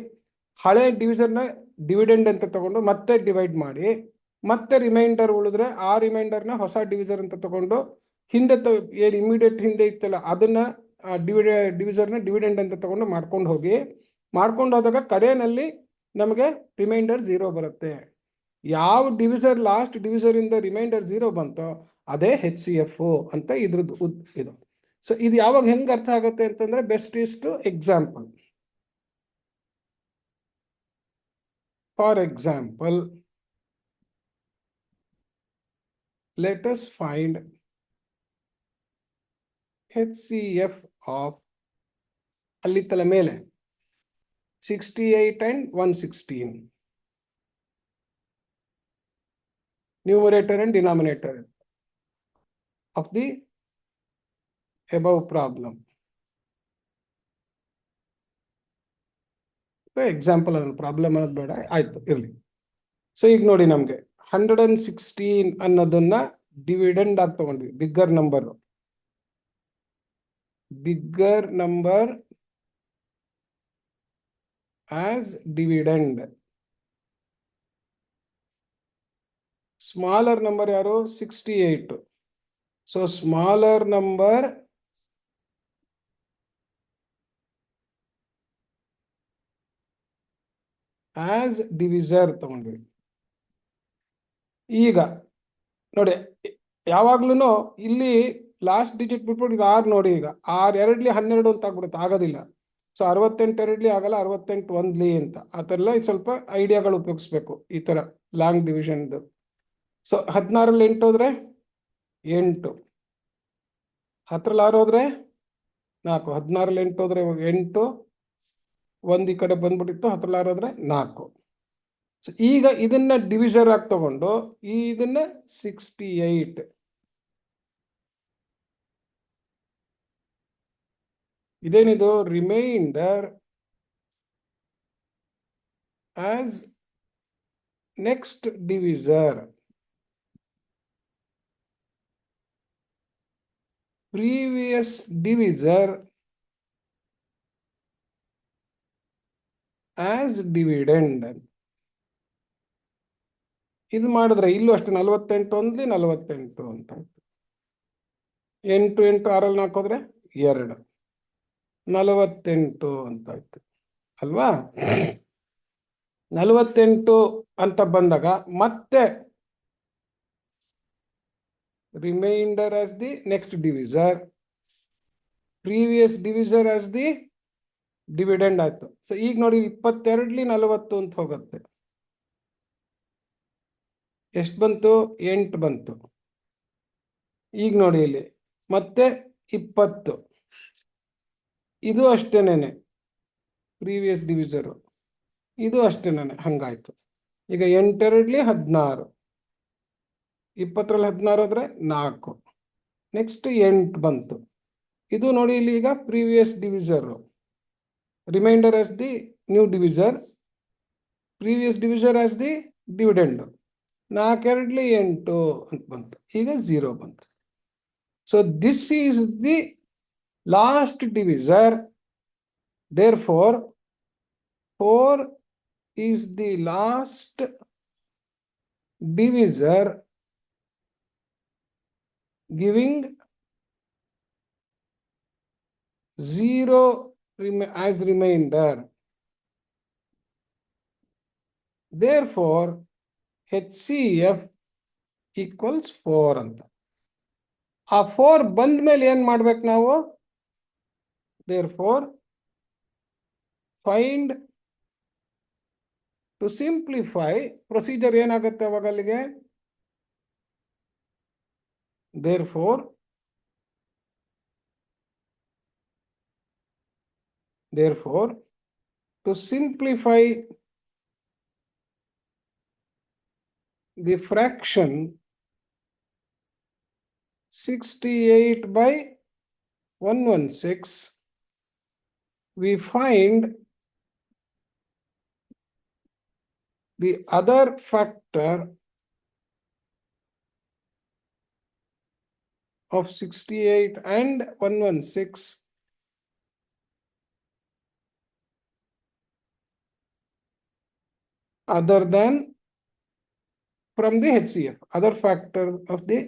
ಹಳೆ ಡಿವಿಸರ್ನ ಡಿವಿಡೆಂಡ್ ಅಂತ ತಗೊಂಡು ಮತ್ತೆ ಡಿವೈಡ್ ಮಾಡಿ, ಮತ್ತೆ ರಿಮೈಂಡರ್ ಉಳಿದ್ರೆ ಆ ರಿಮೈಂಡರ್ನ ಹೊಸ ಡಿವಿಸರ್ ಅಂತ ತಗೊಂಡು ಹಿಂದೆ ಏನು ಇಮಿಡಿಯೇಟ್ ಹಿಂದೆ ಇತ್ತಲ್ಲ ಅದನ್ನ ಡಿವಿಸರ್ನ ಡಿವಿಡೆಂಡ್ ಅಂತ ತಗೊಂಡು ಮಾಡ್ಕೊಂಡು ಹೋಗಿ, ಮಾಡ್ಕೊಂಡು ಹೋದಾಗ ಕಡೆಯಲ್ಲಿ ನಮಗೆ ರಿಮೈಂಡರ್ 0 ಬರುತ್ತೆ. ಯಾವ ಡಿವಿಸರ್ ಲಾಸ್ಟ್ ಡಿವಿಸರ್ ಇಂದ ರಿಮೈಂಡರ್ 0 ಬಂತೋ ಅದೇ HCF ಅಂತ ಇದ್ರದ್ದು ಇದು. ಸೊ ಇದು ಯಾವಾಗ ಹೆಂಗೆ ಅರ್ಥ ಆಗುತ್ತೆ ಅಂತಂದ್ರೆ, best is to example. For example, let us find HCF of ಅಲ್ಲಿ ತಲೆ ಮೇಲೆ 68 and 116, numerator and denominator of the above problem. Example ಅನ್ನೋ ಪ್ರಾಬ್ಲಮ್ ಅನ್ನೋದು ಬೇಡ, ಆಯ್ತು ಇರಲಿ. ಸೊ ಈಗ ನೋಡಿ ನಮಗೆ 116 ಅನ್ನೋದನ್ನ ಡಿವಿಡೆಂಡ್ ಆಗಿ ತಗೊಂಡ್ವಿ. Bigger number as dividend. Smaller number ಯಾರು? 68. ಸೊ ಸ್ಮಾಲರ್ ನಂಬರ್ ಆಸ್ ಡಿವಿಸರ್ ತಗೊಂಡ್ವಿ. ಈಗ ನೋಡಿ, ಯಾವಾಗ್ಲೂ ಇಲ್ಲಿ ಲಾಸ್ಟ್ ಡಿಜಿಟ್ ಬಿಟ್ಬಿಟ್ಟು ಈಗ 6 ನೋಡಿ. ಈಗ 6 2ಲಿ 12 ಅಂತ ಆಗ್ಬಿಡುತ್ತೆ, ಆಗೋದಿಲ್ಲ. ಸೊ 68 2ಲಿ ಆಗಲ್ಲ, 68 1ಲಿ ಅಂತ. ಆ ಥರ ಎಲ್ಲ ಸ್ವಲ್ಪ ಐಡಿಯಾಗಳು ಉಪಯೋಗಿಸ್ಬೇಕು ಈ ಥರ ಲಾಂಗ್ ಡಿವಿಷನ್ದು. ಸೊ 16ರಲ್ಲಿ 8 ಹೋದ್ರೆ 8, 10ರಲ್ಲಿ 6 ಹೋದ್ರೆ 4, 16ರಲ್ಲಿ 8 ಹೋದ್ರೆ 8, 1 ಈ ಕಡೆ ಬಂದ್ಬಿಟ್ಟಿತ್ತು, 10ರಲ್ಲಿ 6 ಹೋದ್ರೆ 4. ಸೊ ಈಗ ಇದನ್ನ ಡಿವಿಸರ್ ಆಗಿ ತಗೊಂಡು ಇದನ್ನ 68, ಇದೇನಿದು remainder as next divisor. Previous divisor as dividend. ಇದು ಮಾಡಿದ್ರೆ ಇಲ್ಲೂ ಅಷ್ಟೇ 48 1ಲಿ 48 ಅಂತ ಆಯ್ತು. 8 8 6ರಲ್ಲಿ 4 ಹೋದ್ರೆ 2, 48 ಅಂತ ಆಯ್ತು ಅಲ್ವಾ? 48 ಅಂತ ಬಂದಾಗ ಮತ್ತೆ remainder as the next divisor, previous divisor as the dividend ಆಯ್ತು. ಸೊ ಈಗ ನೋಡಿ 22ಲಿ 40 ಅಂತ ಹೋಗುತ್ತೆ. ಎಷ್ಟು ಬಂತು? 8 ಬಂತು. ಈಗ ನೋಡಿ ಇಲ್ಲಿ ಮತ್ತೆ 20, ಇದು ಅಷ್ಟೇನೆ ಪ್ರೀವಿಯಸ್ ಡಿವಿಸರು, ಇದು ಅಷ್ಟೇನೆ, ಹಂಗಾಯ್ತು. ಈಗ 8 2ಲಿ 16, 20ರಲ್ಲಿ 16 ಹೋದ್ರೆ 4, ನೆಕ್ಸ್ಟ್ 8 ಬಂತು. ಇದು ನೋಡಿ ಇಲ್ಲಿ ಈಗ previous divisor, remainder as the new divisor, previous divisor as the dividend. 4 2ಲಿ 8 ಅಂತ ಬಂತು, ಈಗ 0 ಬಂತು. So this is the last divisor. Therefore 4 is the last divisor giving 0 as remainder. Therefore HCF equals 4 ಅಂತ. ಆ 4 ಬಂದ ಮೇಲೆ ಏನ್ ಮಾಡ್ಬೇಕು ನಾವು? Therefore find, to simplify procedure ಏನಾಗುತ್ತೆ ಅವಾಗ ಅಲ್ಲಿಗೆ? Therefore to simplify the fraction 68/116, we find the other factor of 68 and 116 other than from the HCF, other factor of the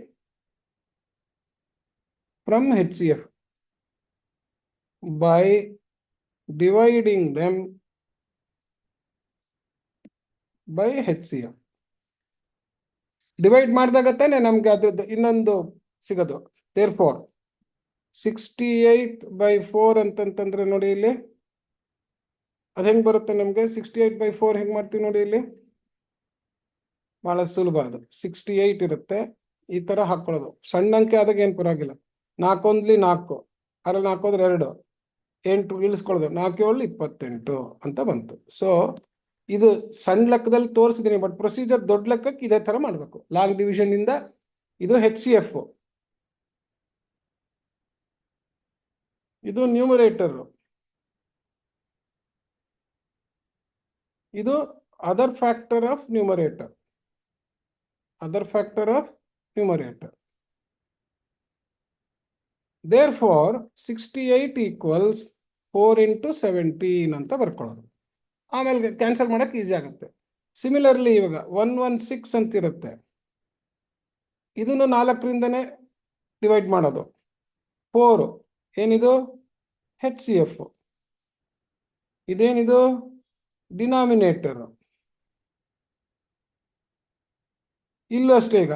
from HCF by dividing them by HCF. Divide ಮಾಡಿದಾಗ ತಾನೆ ನಮ್ಗೆ ಅದ್ರದ್ದು ಇನ್ನೊಂದು ಸಿಗೋದು. Therefore 68/4 ಅಂತಂತಂದ್ರೆ ನೋಡಿ ಇಲ್ಲಿ ಅದ್ ಹೆಂಗ್ ಬರುತ್ತೆ ನಮ್ಗೆ? 68/4 ಹೆಂಗ್ ಮಾಡ್ತೀವಿ ನೋಡಿ ಇಲ್ಲಿ, ಬಹಳ ಸುಲಭ. ಅದು 68 ಇರುತ್ತೆ, ಈ ತರ ಹಾಕೊಳ್ಳೋದು. ಸಣ್ಣ ಅಂಕೆ ಆದಾಗ ಏನ್ ಪರವಾಗಿಲ್ಲ. 4 1ಲಿ 4, 6ರಲ್ಲಿ 4 ಹೋದ್ರೆ 2, 8 ಇಳಿಸ್ಕೊಳ್ಳೋದು, 4 7 28 ಅಂತ ಬಂತು. ಸೊ ಇದು ಸಣ್ಣ ಲೆಕ್ಕದಲ್ಲಿ ತೋರಿಸಿದೀನಿ, ಬಟ್ ಪ್ರೊಸೀಜರ್ ದೊಡ್ಡ ಲೆಕ್ಕಕ್ಕೆ ಇದೇ ತರ ಮಾಡ್ಬೇಕು. ಲಾಂಗ್ ಡಿವಿಷನ್ ಇಂದ ಇದು HCF, ಇದು ನ್ಯೂಮರೇಟರ್, ಇದು other factor of numerator. Other factor of numerator. Therefore, 68 equals 4 into 17 ಅಂತ ಬರ್ಕೊಳ್ಳೋದು. ಆಮೇಲೆ ಕ್ಯಾನ್ಸಲ್ ಮಾಡಕ್ಕೆ ಈಸಿ ಆಗುತ್ತೆ. ಸಿಮಿಲರ್ಲಿ ಇವಾಗ 116 ಅಂತ ಇರುತ್ತೆ. ಇದನ್ನು 4ರಿಂದನೇ ಡಿವೈಡ್ ಮಾಡೋದು. 4 ಏನಿದು HCF. ಇದೇನಿದು ಡಿನಾಮಿನೇಟರ್. ಇಲ್ಲೂ ಅಷ್ಟೇ. ಈಗ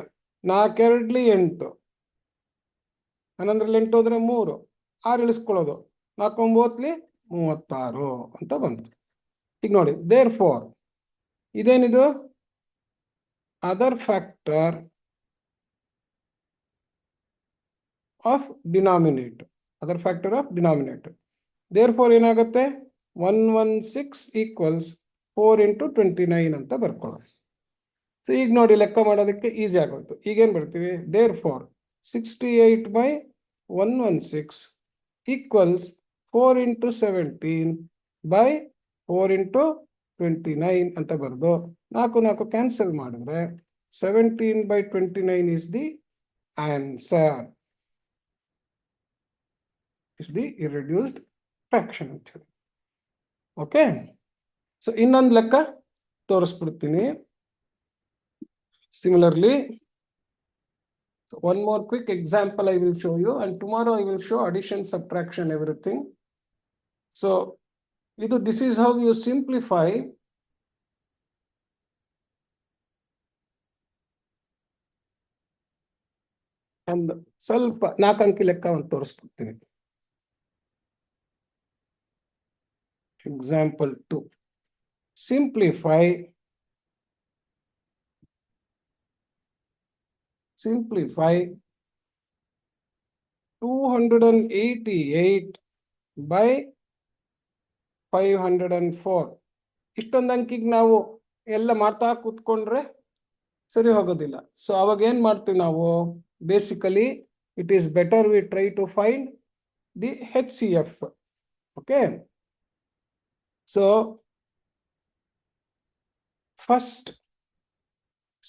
4 2 8, 11 8 ಹೋದ್ರೆ 3, 6 ಇಳಿಸ್ಕೊಳ್ಳೋದು, 4 9 36 ಅಂತ ಬಂತು. ಈಗ ನೋಡಿ, ದೇರ್ ಫಾರ್ ಇದೇನಿದು other factor of denominator. Other factor of denominator. Therefore ಏನಾಗುತ್ತೆ 116 ಈಕ್ವಲ್ಸ್ 4 into 29 ಅಂತ ಬರ್ಕೊಳ್ಳೋದು. ಸೊ ಈಗ ನೋಡಿ, ಲೆಕ್ಕ ಮಾಡೋದಕ್ಕೆ ಈಸಿ ಆಗೋಯ್ತು. ಈಗೇನು ಬರ್ತೀವಿ, therefore 68 by 116 equals 4 into 17 by 4 into 29 ಅಂತ ಬರೆದು 4 4 ಕ್ಯಾನ್ಸಲ್ ಮಾಡಿದ್ರೆ 17 by 29 is the answer. Is the irreduced fraction ಅಂತ ಹೇಳಿ. ಓಕೆ, ಸೊ ಇನ್ನೊಂದು ಲೆಕ್ಕ ತೋರಿಸ್ಬಿಡ್ತೀನಿ. Similarly, one more quick example I will show you, and tomorrow I will show addition, subtraction, everything. So this is how you simplify and ಸ್ವಲ್ಪ 4 ಅಂಕಿ ಲೆಕ್ಕವನ್ನು ತೋರಿಸ್ಬಿಡ್ತೀನಿ. Example 2. Simplify 288 by 504. ಇಷ್ಟೊಂದು ಅಂಕಿಗೆ ನಾವು ಎಲ್ಲ ಮಾಡ್ತಾ ಕೂತ್ಕೊಂಡ್ರೆ ಸರಿ ಹೋಗೋದಿಲ್ಲ. ಸೊ ಅವಾಗ ಏನ್ ಮಾಡ್ತೀವಿ ನಾವು, basically it is better we try to find the HCF. Okay, so first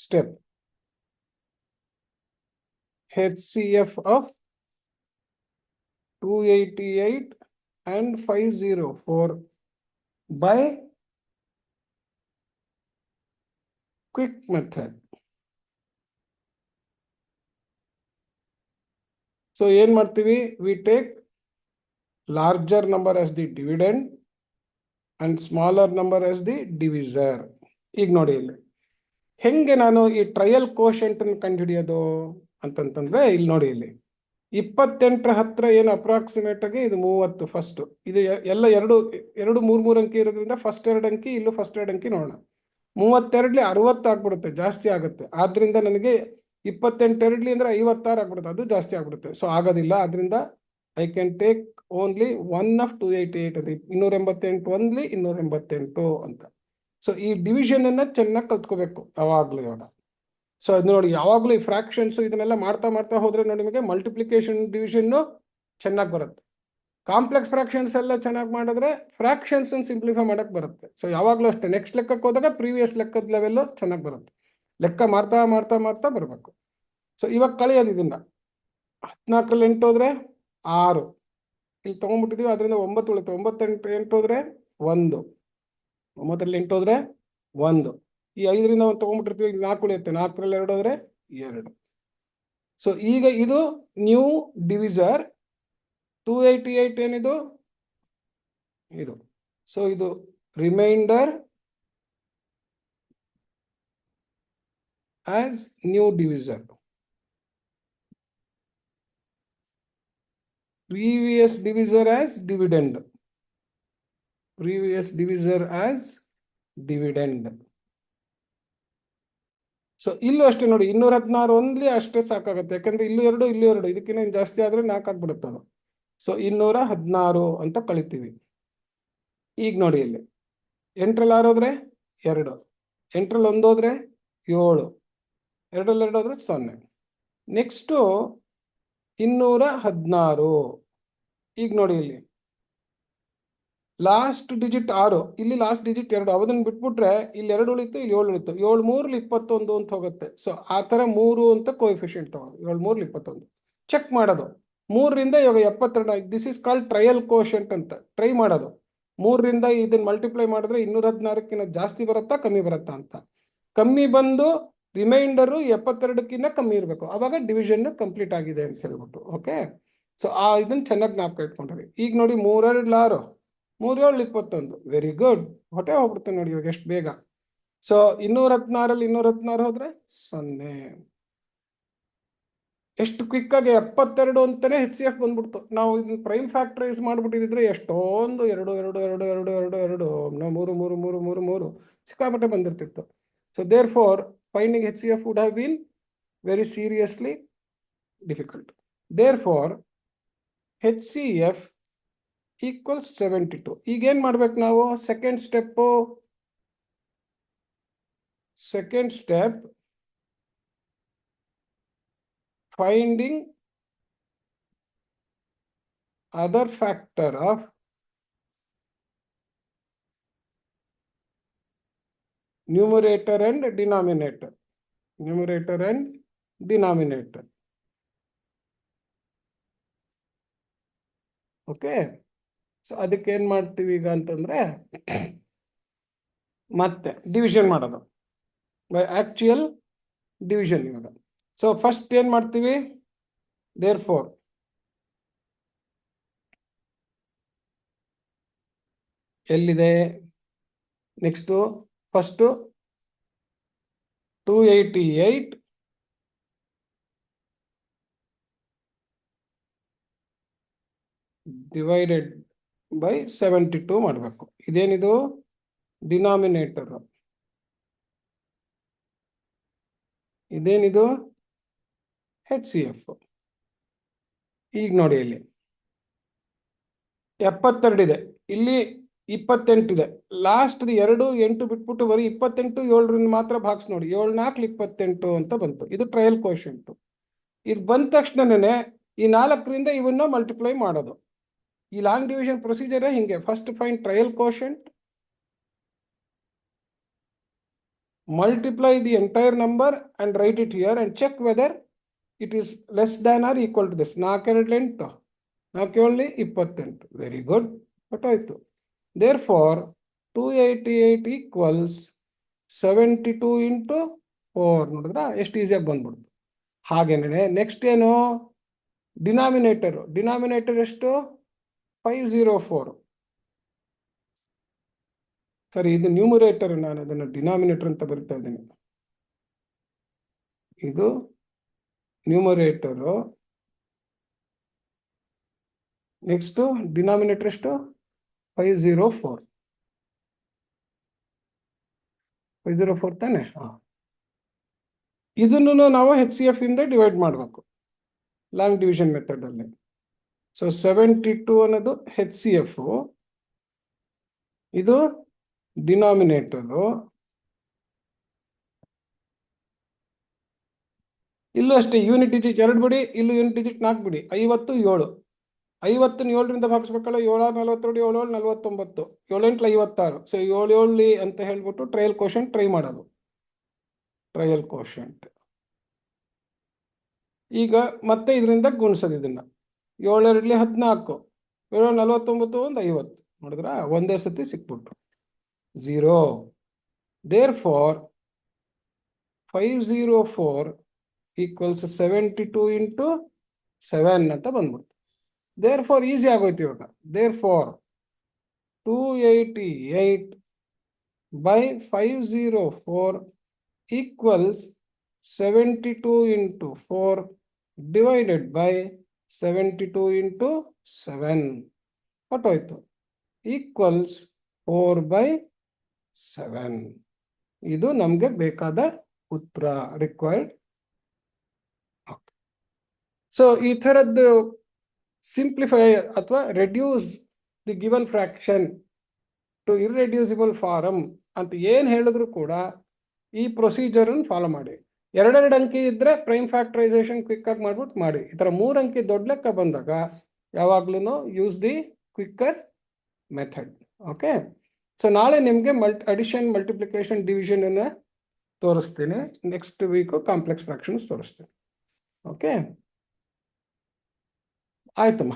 step, HCF of 288 and 504 by quick method. So ಏನ್ ಮಾಡ್ತೀವಿ, we take larger number as the dividend and smaller number as the divisor. ಈಗ ನೋಡಿ, ಇಲ್ಲಿ ಹೆಂಗೆ ನಾನು ಈ trial quotient ಕಂಡುಹಿಡಿಯೋದು ಅಂತಂತಂದ್ರೆ, ಇಲ್ಲಿ ನೋಡಿ, ಇಲ್ಲಿ 28 ಹತ್ರ ಏನು ಅಪ್ರಾಕ್ಸಿಮೇಟ್ ಆಗಿ ಇದು 30 ಫಸ್ಟ್. ಇದು ಎಲ್ಲ ಎರಡು 3 ಅಂಕಿ ಇರೋದ್ರಿಂದ ಫಸ್ಟ್ 2 ಅಂಕಿ, ಇಲ್ಲೂ ಫಸ್ಟ್ 2 ಅಂಕಿ ನೋಡೋಣ. 32 60 ಆಗ್ಬಿಡುತ್ತೆ, ಜಾಸ್ತಿ ಆಗುತ್ತೆ. ಆದ್ರಿಂದ ನನಗೆ 28 ಅಂದ್ರೆ 56 ಆಗ್ಬಿಡುತ್ತೆ, ಅದು ಜಾಸ್ತಿ ಆಗ್ಬಿಡುತ್ತೆ. ಸೊ ಆಗೋದಿಲ್ಲ. ಆದ್ರಿಂದ I can take only 1 of 288 ಅಂತ, 288 ಓನ್ಲಿ 288 ಅಂತ. ಸೊ ಈ ಡಿವಿಷನ್ ಅನ್ನ ಚೆನ್ನಾಗಿ ಕಲ್ತ್ಕೋಬೇಕು ಯಾವಾಗ್ಲೂ. ಇವಾಗ ಸೊ ಅದು ನೋಡಿ, ಯಾವಾಗಲೂ ಈ ಫ್ರಾಕ್ಷನ್ಸ್ ಇದನ್ನೆಲ್ಲ ಮಾಡ್ತಾ ಹೋದ್ರೆ ನೋಡಿ, ನಿಮಗೆ ಮಲ್ಟಿಪ್ಲಿಕೇಶನ್ ಡಿವಿಷನ್ ಚೆನ್ನಾಗಿ ಬರುತ್ತೆ. ಕಾಂಪ್ಲೆಕ್ಸ್ ಫ್ರಾಕ್ಷನ್ಸ್ ಎಲ್ಲ ಚೆನ್ನಾಗಿ ಮಾಡಿದ್ರೆ ಫ್ರಾಕ್ಷನ್ಸ್ ಸಿಂಪ್ಲಿಫೈ ಮಾಡಕ್ ಬರುತ್ತೆ. ಸೊ ಯಾವಾಗಲೂ ಅಷ್ಟೇ, ನೆಕ್ಸ್ಟ್ ಲೆಕ್ಕಕ್ಕೆ ಹೋದಾಗ ಪ್ರೀವಿಯಸ್ ಲೆಕ್ಕದ ಲೆವೆಲ್ ಚೆನ್ನಾಗಿ ಬರುತ್ತೆ. ಲೆಕ್ಕ ಮಾಡ್ತಾ ಬರಬೇಕು. ಸೊ ಇವಾಗ ಕಳೆಯೋದು ಇದನ್ನ, 14ರಲ್ಲಿ 8 ಹೋದ್ರೆ 6, ಇಲ್ಲಿ ತಗೊಂಡ್ಬಿಟ್ಟಿದೀವಿ. ಅದರಿಂದ 9 ಉಳಿತು. 9 8 ಹೋದ್ರೆ 1, 9ರಲ್ಲಿ 8 ಹೋದ್ರೆ 1. ಈ 5ರಿಂದ 1 ತಗೊಂಡ್ಬಿಟ್ಟಿರ್ತೀವಿ. 4 ಉಳಿಯುತ್ತೆ. 4ರಲ್ಲಿ 2 ಹೋದ್ರೆ 2. ಸೊ ಈಗ ಇದು ನ್ಯೂ ಡಿವಿಸರ್. 288 ಏನಿದು, ಇದು. ಸೊ ಇದು remainder as new divisor. previous divisor as dividend. Previous divisor as dividend. So ಇಲ್ಲೂ ಅಷ್ಟೇ ನೋಡಿ, 216 ಓನ್ಲಿ ಅಷ್ಟೇ ಸಾಕಾಗುತ್ತೆ. ಯಾಕಂದ್ರೆ ಇಲ್ಲೂ 2 ಇಲ್ಲೂ 2, ಇದಕ್ಕಿಂತ ಜಾಸ್ತಿ ಆದ್ರೆ 4 ಆಗ್ಬಿಡುತ್ತೆ ಅದು. ಸೊ 216 ಅಂತ ಕಳಿತೀವಿ. ಈಗ ನೋಡಿ, ಇಲ್ಲಿ 8ರಲ್ಲಿ 6 ಹೋದ್ರೆ 2, 8ರಲ್ಲಿ 1 ಹೋದ್ರೆ 7, 2ರಲ್ಲಿ 2 ಹೋದ್ರೆ 0. ನೆಕ್ಸ್ಟು 216. ಈಗ ನೋಡಿ, ಇಲ್ಲಿ ಲಾಸ್ಟ್ ಡಿಜಿಟ್ 6, ಇಲ್ಲಿ ಲಾಸ್ಟ್ ಡಿಜಿಟ್ 2, ಅದನ್ನ ಬಿಟ್ಬಿಟ್ರೆ ಇಲ್ಲಿ 2 ಉಳಿತು, ಇಲ್ಲಿ 7 ಉಳಿತು. 7 3 21 ಅಂತ ಹೋಗುತ್ತೆ. ಸೊ ಆ ಥರ 3 ಅಂತ ಕೋಎಫಿಷಿಯಂಟ್ ತಗೊಳ್ಳೋದು. 7 3 21 ಚೆಕ್ ಮಾಡೋದು. 3ರಿಂದ ಇವಾಗ 72. This is called trial quotient ಅಂತ. ಟ್ರೈ ಮಾಡೋದು. 3ರಿಂದ ಇದನ್ನ ಮಲ್ಟಿಪ್ಲೈ ಮಾಡಿದ್ರೆ 216ಕ್ಕಿಂತ ಜಾಸ್ತಿ ಬರುತ್ತಾ ಕಮ್ಮಿ ಬರುತ್ತಾ ಅಂತ. ಕಮ್ಮಿ ಬಂದು ರಿಮೈಂಡರು 72ಕ್ಕಿಂತ ಕಮ್ಮಿ ಇರಬೇಕು. ಆವಾಗ ಡಿವಿಷನ್ ಕಂಪ್ಲೀಟ್ ಆಗಿದೆ ಅಂತ ಹೇಳ್ಬಿಟ್ಟು. ಓಕೆ, ಸೊ ಇದನ್ನ ಚೆನ್ನಾಗಿ ಜ್ಞಾಪಕ ಇಟ್ಕೊಂಡ್ರಿ. ಈಗ ನೋಡಿ 3 2 6 3 7 21. Very good. ಹೊಟ್ಟೆ ಹೋಗ್ಬಿಡ್ತು ನೋಡಿ ಇವಾಗ ಎಷ್ಟು ಬೇಗ. ಸೊ 216 216 ಹೋದ್ರೆ 0. ಎಷ್ಟು ಕ್ವಿಕ್ ಆಗಿ 72 ಅಂತಾನೆ HCF ಬಂದ್ಬಿಡ್ತು. ನಾವು ಇದನ್ನ ಪ್ರೈಮ್ ಫ್ಯಾಕ್ಟರೈಸ್ ಮಾಡ್ಬಿಟ್ಟಿದ್ರೆ ಎಷ್ಟೊಂದು 2 2 2 2 2 2 3 3 3 3 3 ಸಿಕ್ಕಾಪಟ್ಟೆ ಬಂದಿರ್ತಿತ್ತು. So therefore finding HCF would have been very seriously difficult. Therefore HCF equals 72. ಈಗೇನು ಮಾಡ್ಬೇಕು ನಾವು? Second step finding other factor of numerator and denominator. Okay, so ಅದಕ್ಕೆ ಏನು ಮಾಡ್ತೀವಿ ಈಗ ಅಂತಂದ್ರೆ ಮತ್ತೆ ಡಿವಿಷನ್ ಮಾಡೋದು ಬೈ ಆಕ್ಚುಯಲ್ ಡಿವಿಷನ್. ಇವಾಗ ಸೊ ಫಸ್ಟ್ ಏನು ಮಾಡ್ತೀವಿ? ದೇರ್ ಫೋರ್ ಎಲ್ಲಿದೆ ನೆಕ್ಸ್ಟು? ಫಸ್ಟು 288 ಡಿವೈಡೆಡ್ ಬೈ 72 ಮಾಡಬೇಕು. ಇದೇನಿದು? ಡಿನಾಮಿನೇಟರ್. ಇದೇನಿದು? HCF. ಈಗ ನೋಡಿ ಇಲ್ಲಿ 72 ಇದೆ, ಇಲ್ಲಿ 28 ಇದೆ. ಲಾಸ್ಟ್ 2 8 ಬಿಟ್ಬಿಟ್ಟು ಬರೀ 28 7ರಿಂದ ಮಾತ್ರ ಭಾಗಿಸ್ ನೋಡಿ. 7 4 28 ಅಂತ ಬಂತು. ಇದು ಟ್ರಯಲ್ ಕೋಶಂಟ್. ಇದು ಬಂದ ತಕ್ಷಣನೇ ಈ 4ರಿಂದ ಇವನ್ನ ಮಲ್ಟಿಪ್ಲೈ ಮಾಡೋದು. ಈ ಲಾಂಗ್ ಡಿವಿಷನ್ ಪ್ರೊಸೀಜರ್ ಹಿಂಗೆ. First find trial quotient, multiply the entire number and write it here and check whether it is less than or equal to this. 4 2 8, 4 7 28. Very good. ಗೊತ್ತಾಯ್ತು. Therefore 288 equals 72 into 4. ನೋಡಿದ್ರಾ ಎಷ್ಟು ಈಸಿಯಾಗಿ ಬಂದ್ಬಿಡ್ತು. ಹಾಗೇನೆ next ಏನು? Denominator ಎಷ್ಟು? 504. ಸರಿ, ಇದು ನ್ಯೂಮರೇಟರ್, ನಾನು ಅದನ್ನು ಡಿನಾಮಿನೇಟರ್ ಅಂತ ಬರಿತಾ ಇದ್ದೀನಿ. ಇದು ನ್ಯೂಮರೇಟರು. ನೆಕ್ಸ್ಟ್ ಡಿನಾಮಿನೇಟರ್ ಎಷ್ಟು? 504. 504 ತಾನೆ? ಇದನ್ನು ನಾವು HCF ಇಂದ ಡಿವೈಡ್ ಮಾಡಬೇಕು ಲಾಂಗ್ ಡಿವಿಷನ್ ಮೆಥಡ್ ಅಲ್ಲಿ. ಸೊ 72 ಅನ್ನೋದು HCF, ಇದು ಡಿನಾಮಿನೇಟರು. ಇಲ್ಲೂ ಅಷ್ಟೇ ಯೂನಿಟ್ ಡಿಜಿಟ್ 2 ಬಿಡಿ, ಇಲ್ಲೂ ಯೂನಿಟ್ ಡಿಜಿಟ್ 4 ಬಿಡಿ. 50 7. 50 7ರಿಂದ ಭಾಗಿಸ್ಬೇಕಲ್ಲ. 7 42 7 49, 7 8 56. ಸೊ 7 7 ಅಂತ ಹೇಳ್ಬಿಟ್ಟು ಟ್ರಯಲ್ ಕೋಶಂಟ್ ಟ್ರೈ ಮಾಡೋದು. ಟ್ರಯಲ್ ಕೋಶಂಟ್ ಈಗ ಮತ್ತೆ ಇದರಿಂದ ಗುಣಿಸೋದು. ಇದನ್ನ 7 2 14, 7 49 ಒಂದು 50. ನೋಡಿದ್ರ ಒಂದೇ ಸತಿ ಸಿಕ್ಬಿಟ್ಟು 0. Therefore 504 equals 72 into 7 ಅಂತ ಬಂದ್ಬಿಡ್ತು. Therefore ಈಸಿ ಆಗೋಯ್ತು ಇವಾಗ. Therefore 288 by 504 equals 72 into 4 divided by 72 into 7. ಹೊಟ್ಟೋಯ್ತು. Equals 4 by 7. ಇದು ನಮಗೆ ಬೇಕಾದ ಉತ್ತರ, ರಿಕ್ವೈರ್ಡ್. ಸೊ ಈ ಥರದ್ದು ಸಿಂಪ್ಲಿಫೈ ಅಥವಾ reduce the given fraction to irreducible form ಅಂತ ಏನು ಹೇಳಿದ್ರು ಕೂಡ ಈ ಪ್ರೊಸೀಜರನ್ನು ಫಾಲೋ ಮಾಡಿ. 2 ಅಂಕಿ ಇದ್ರೆ ಪ್ರೈಮ್ ಫ್ಯಾಕ್ಟರೈಸೇಷನ್ ಕ್ವಿಕ್ ಆಗಿ ಮಾಡ್ಬಿಟ್ಟು ಮಾಡಿ. ಈ ಥರ 3 ಅಂಕಿ ದೊಡ್ಡ ಲೆಕ್ಕ ಬಂದಾಗ ಯಾವಾಗ್ಲೂ use the quicker method. Okay. So ನಾಳೆ ನಿಮಗೆ ಅಡಿಷನ್, ಮಲ್ಟಿಪ್ಲಿಕೇಶನ್, ಡಿವಿಷನ್ ಅನ್ನ ತೋರಿಸ್ತೀನಿ. ನೆಕ್ಸ್ಟ್ ವೀಕು ಕಾಂಪ್ಲೆಕ್ಸ್ ಫ್ರಾಕ್ಷನ್ಸ್ ತೋರಿಸ್ತೀನಿ. ಓಕೆ, ಆಯ್ತಮ್ಮ.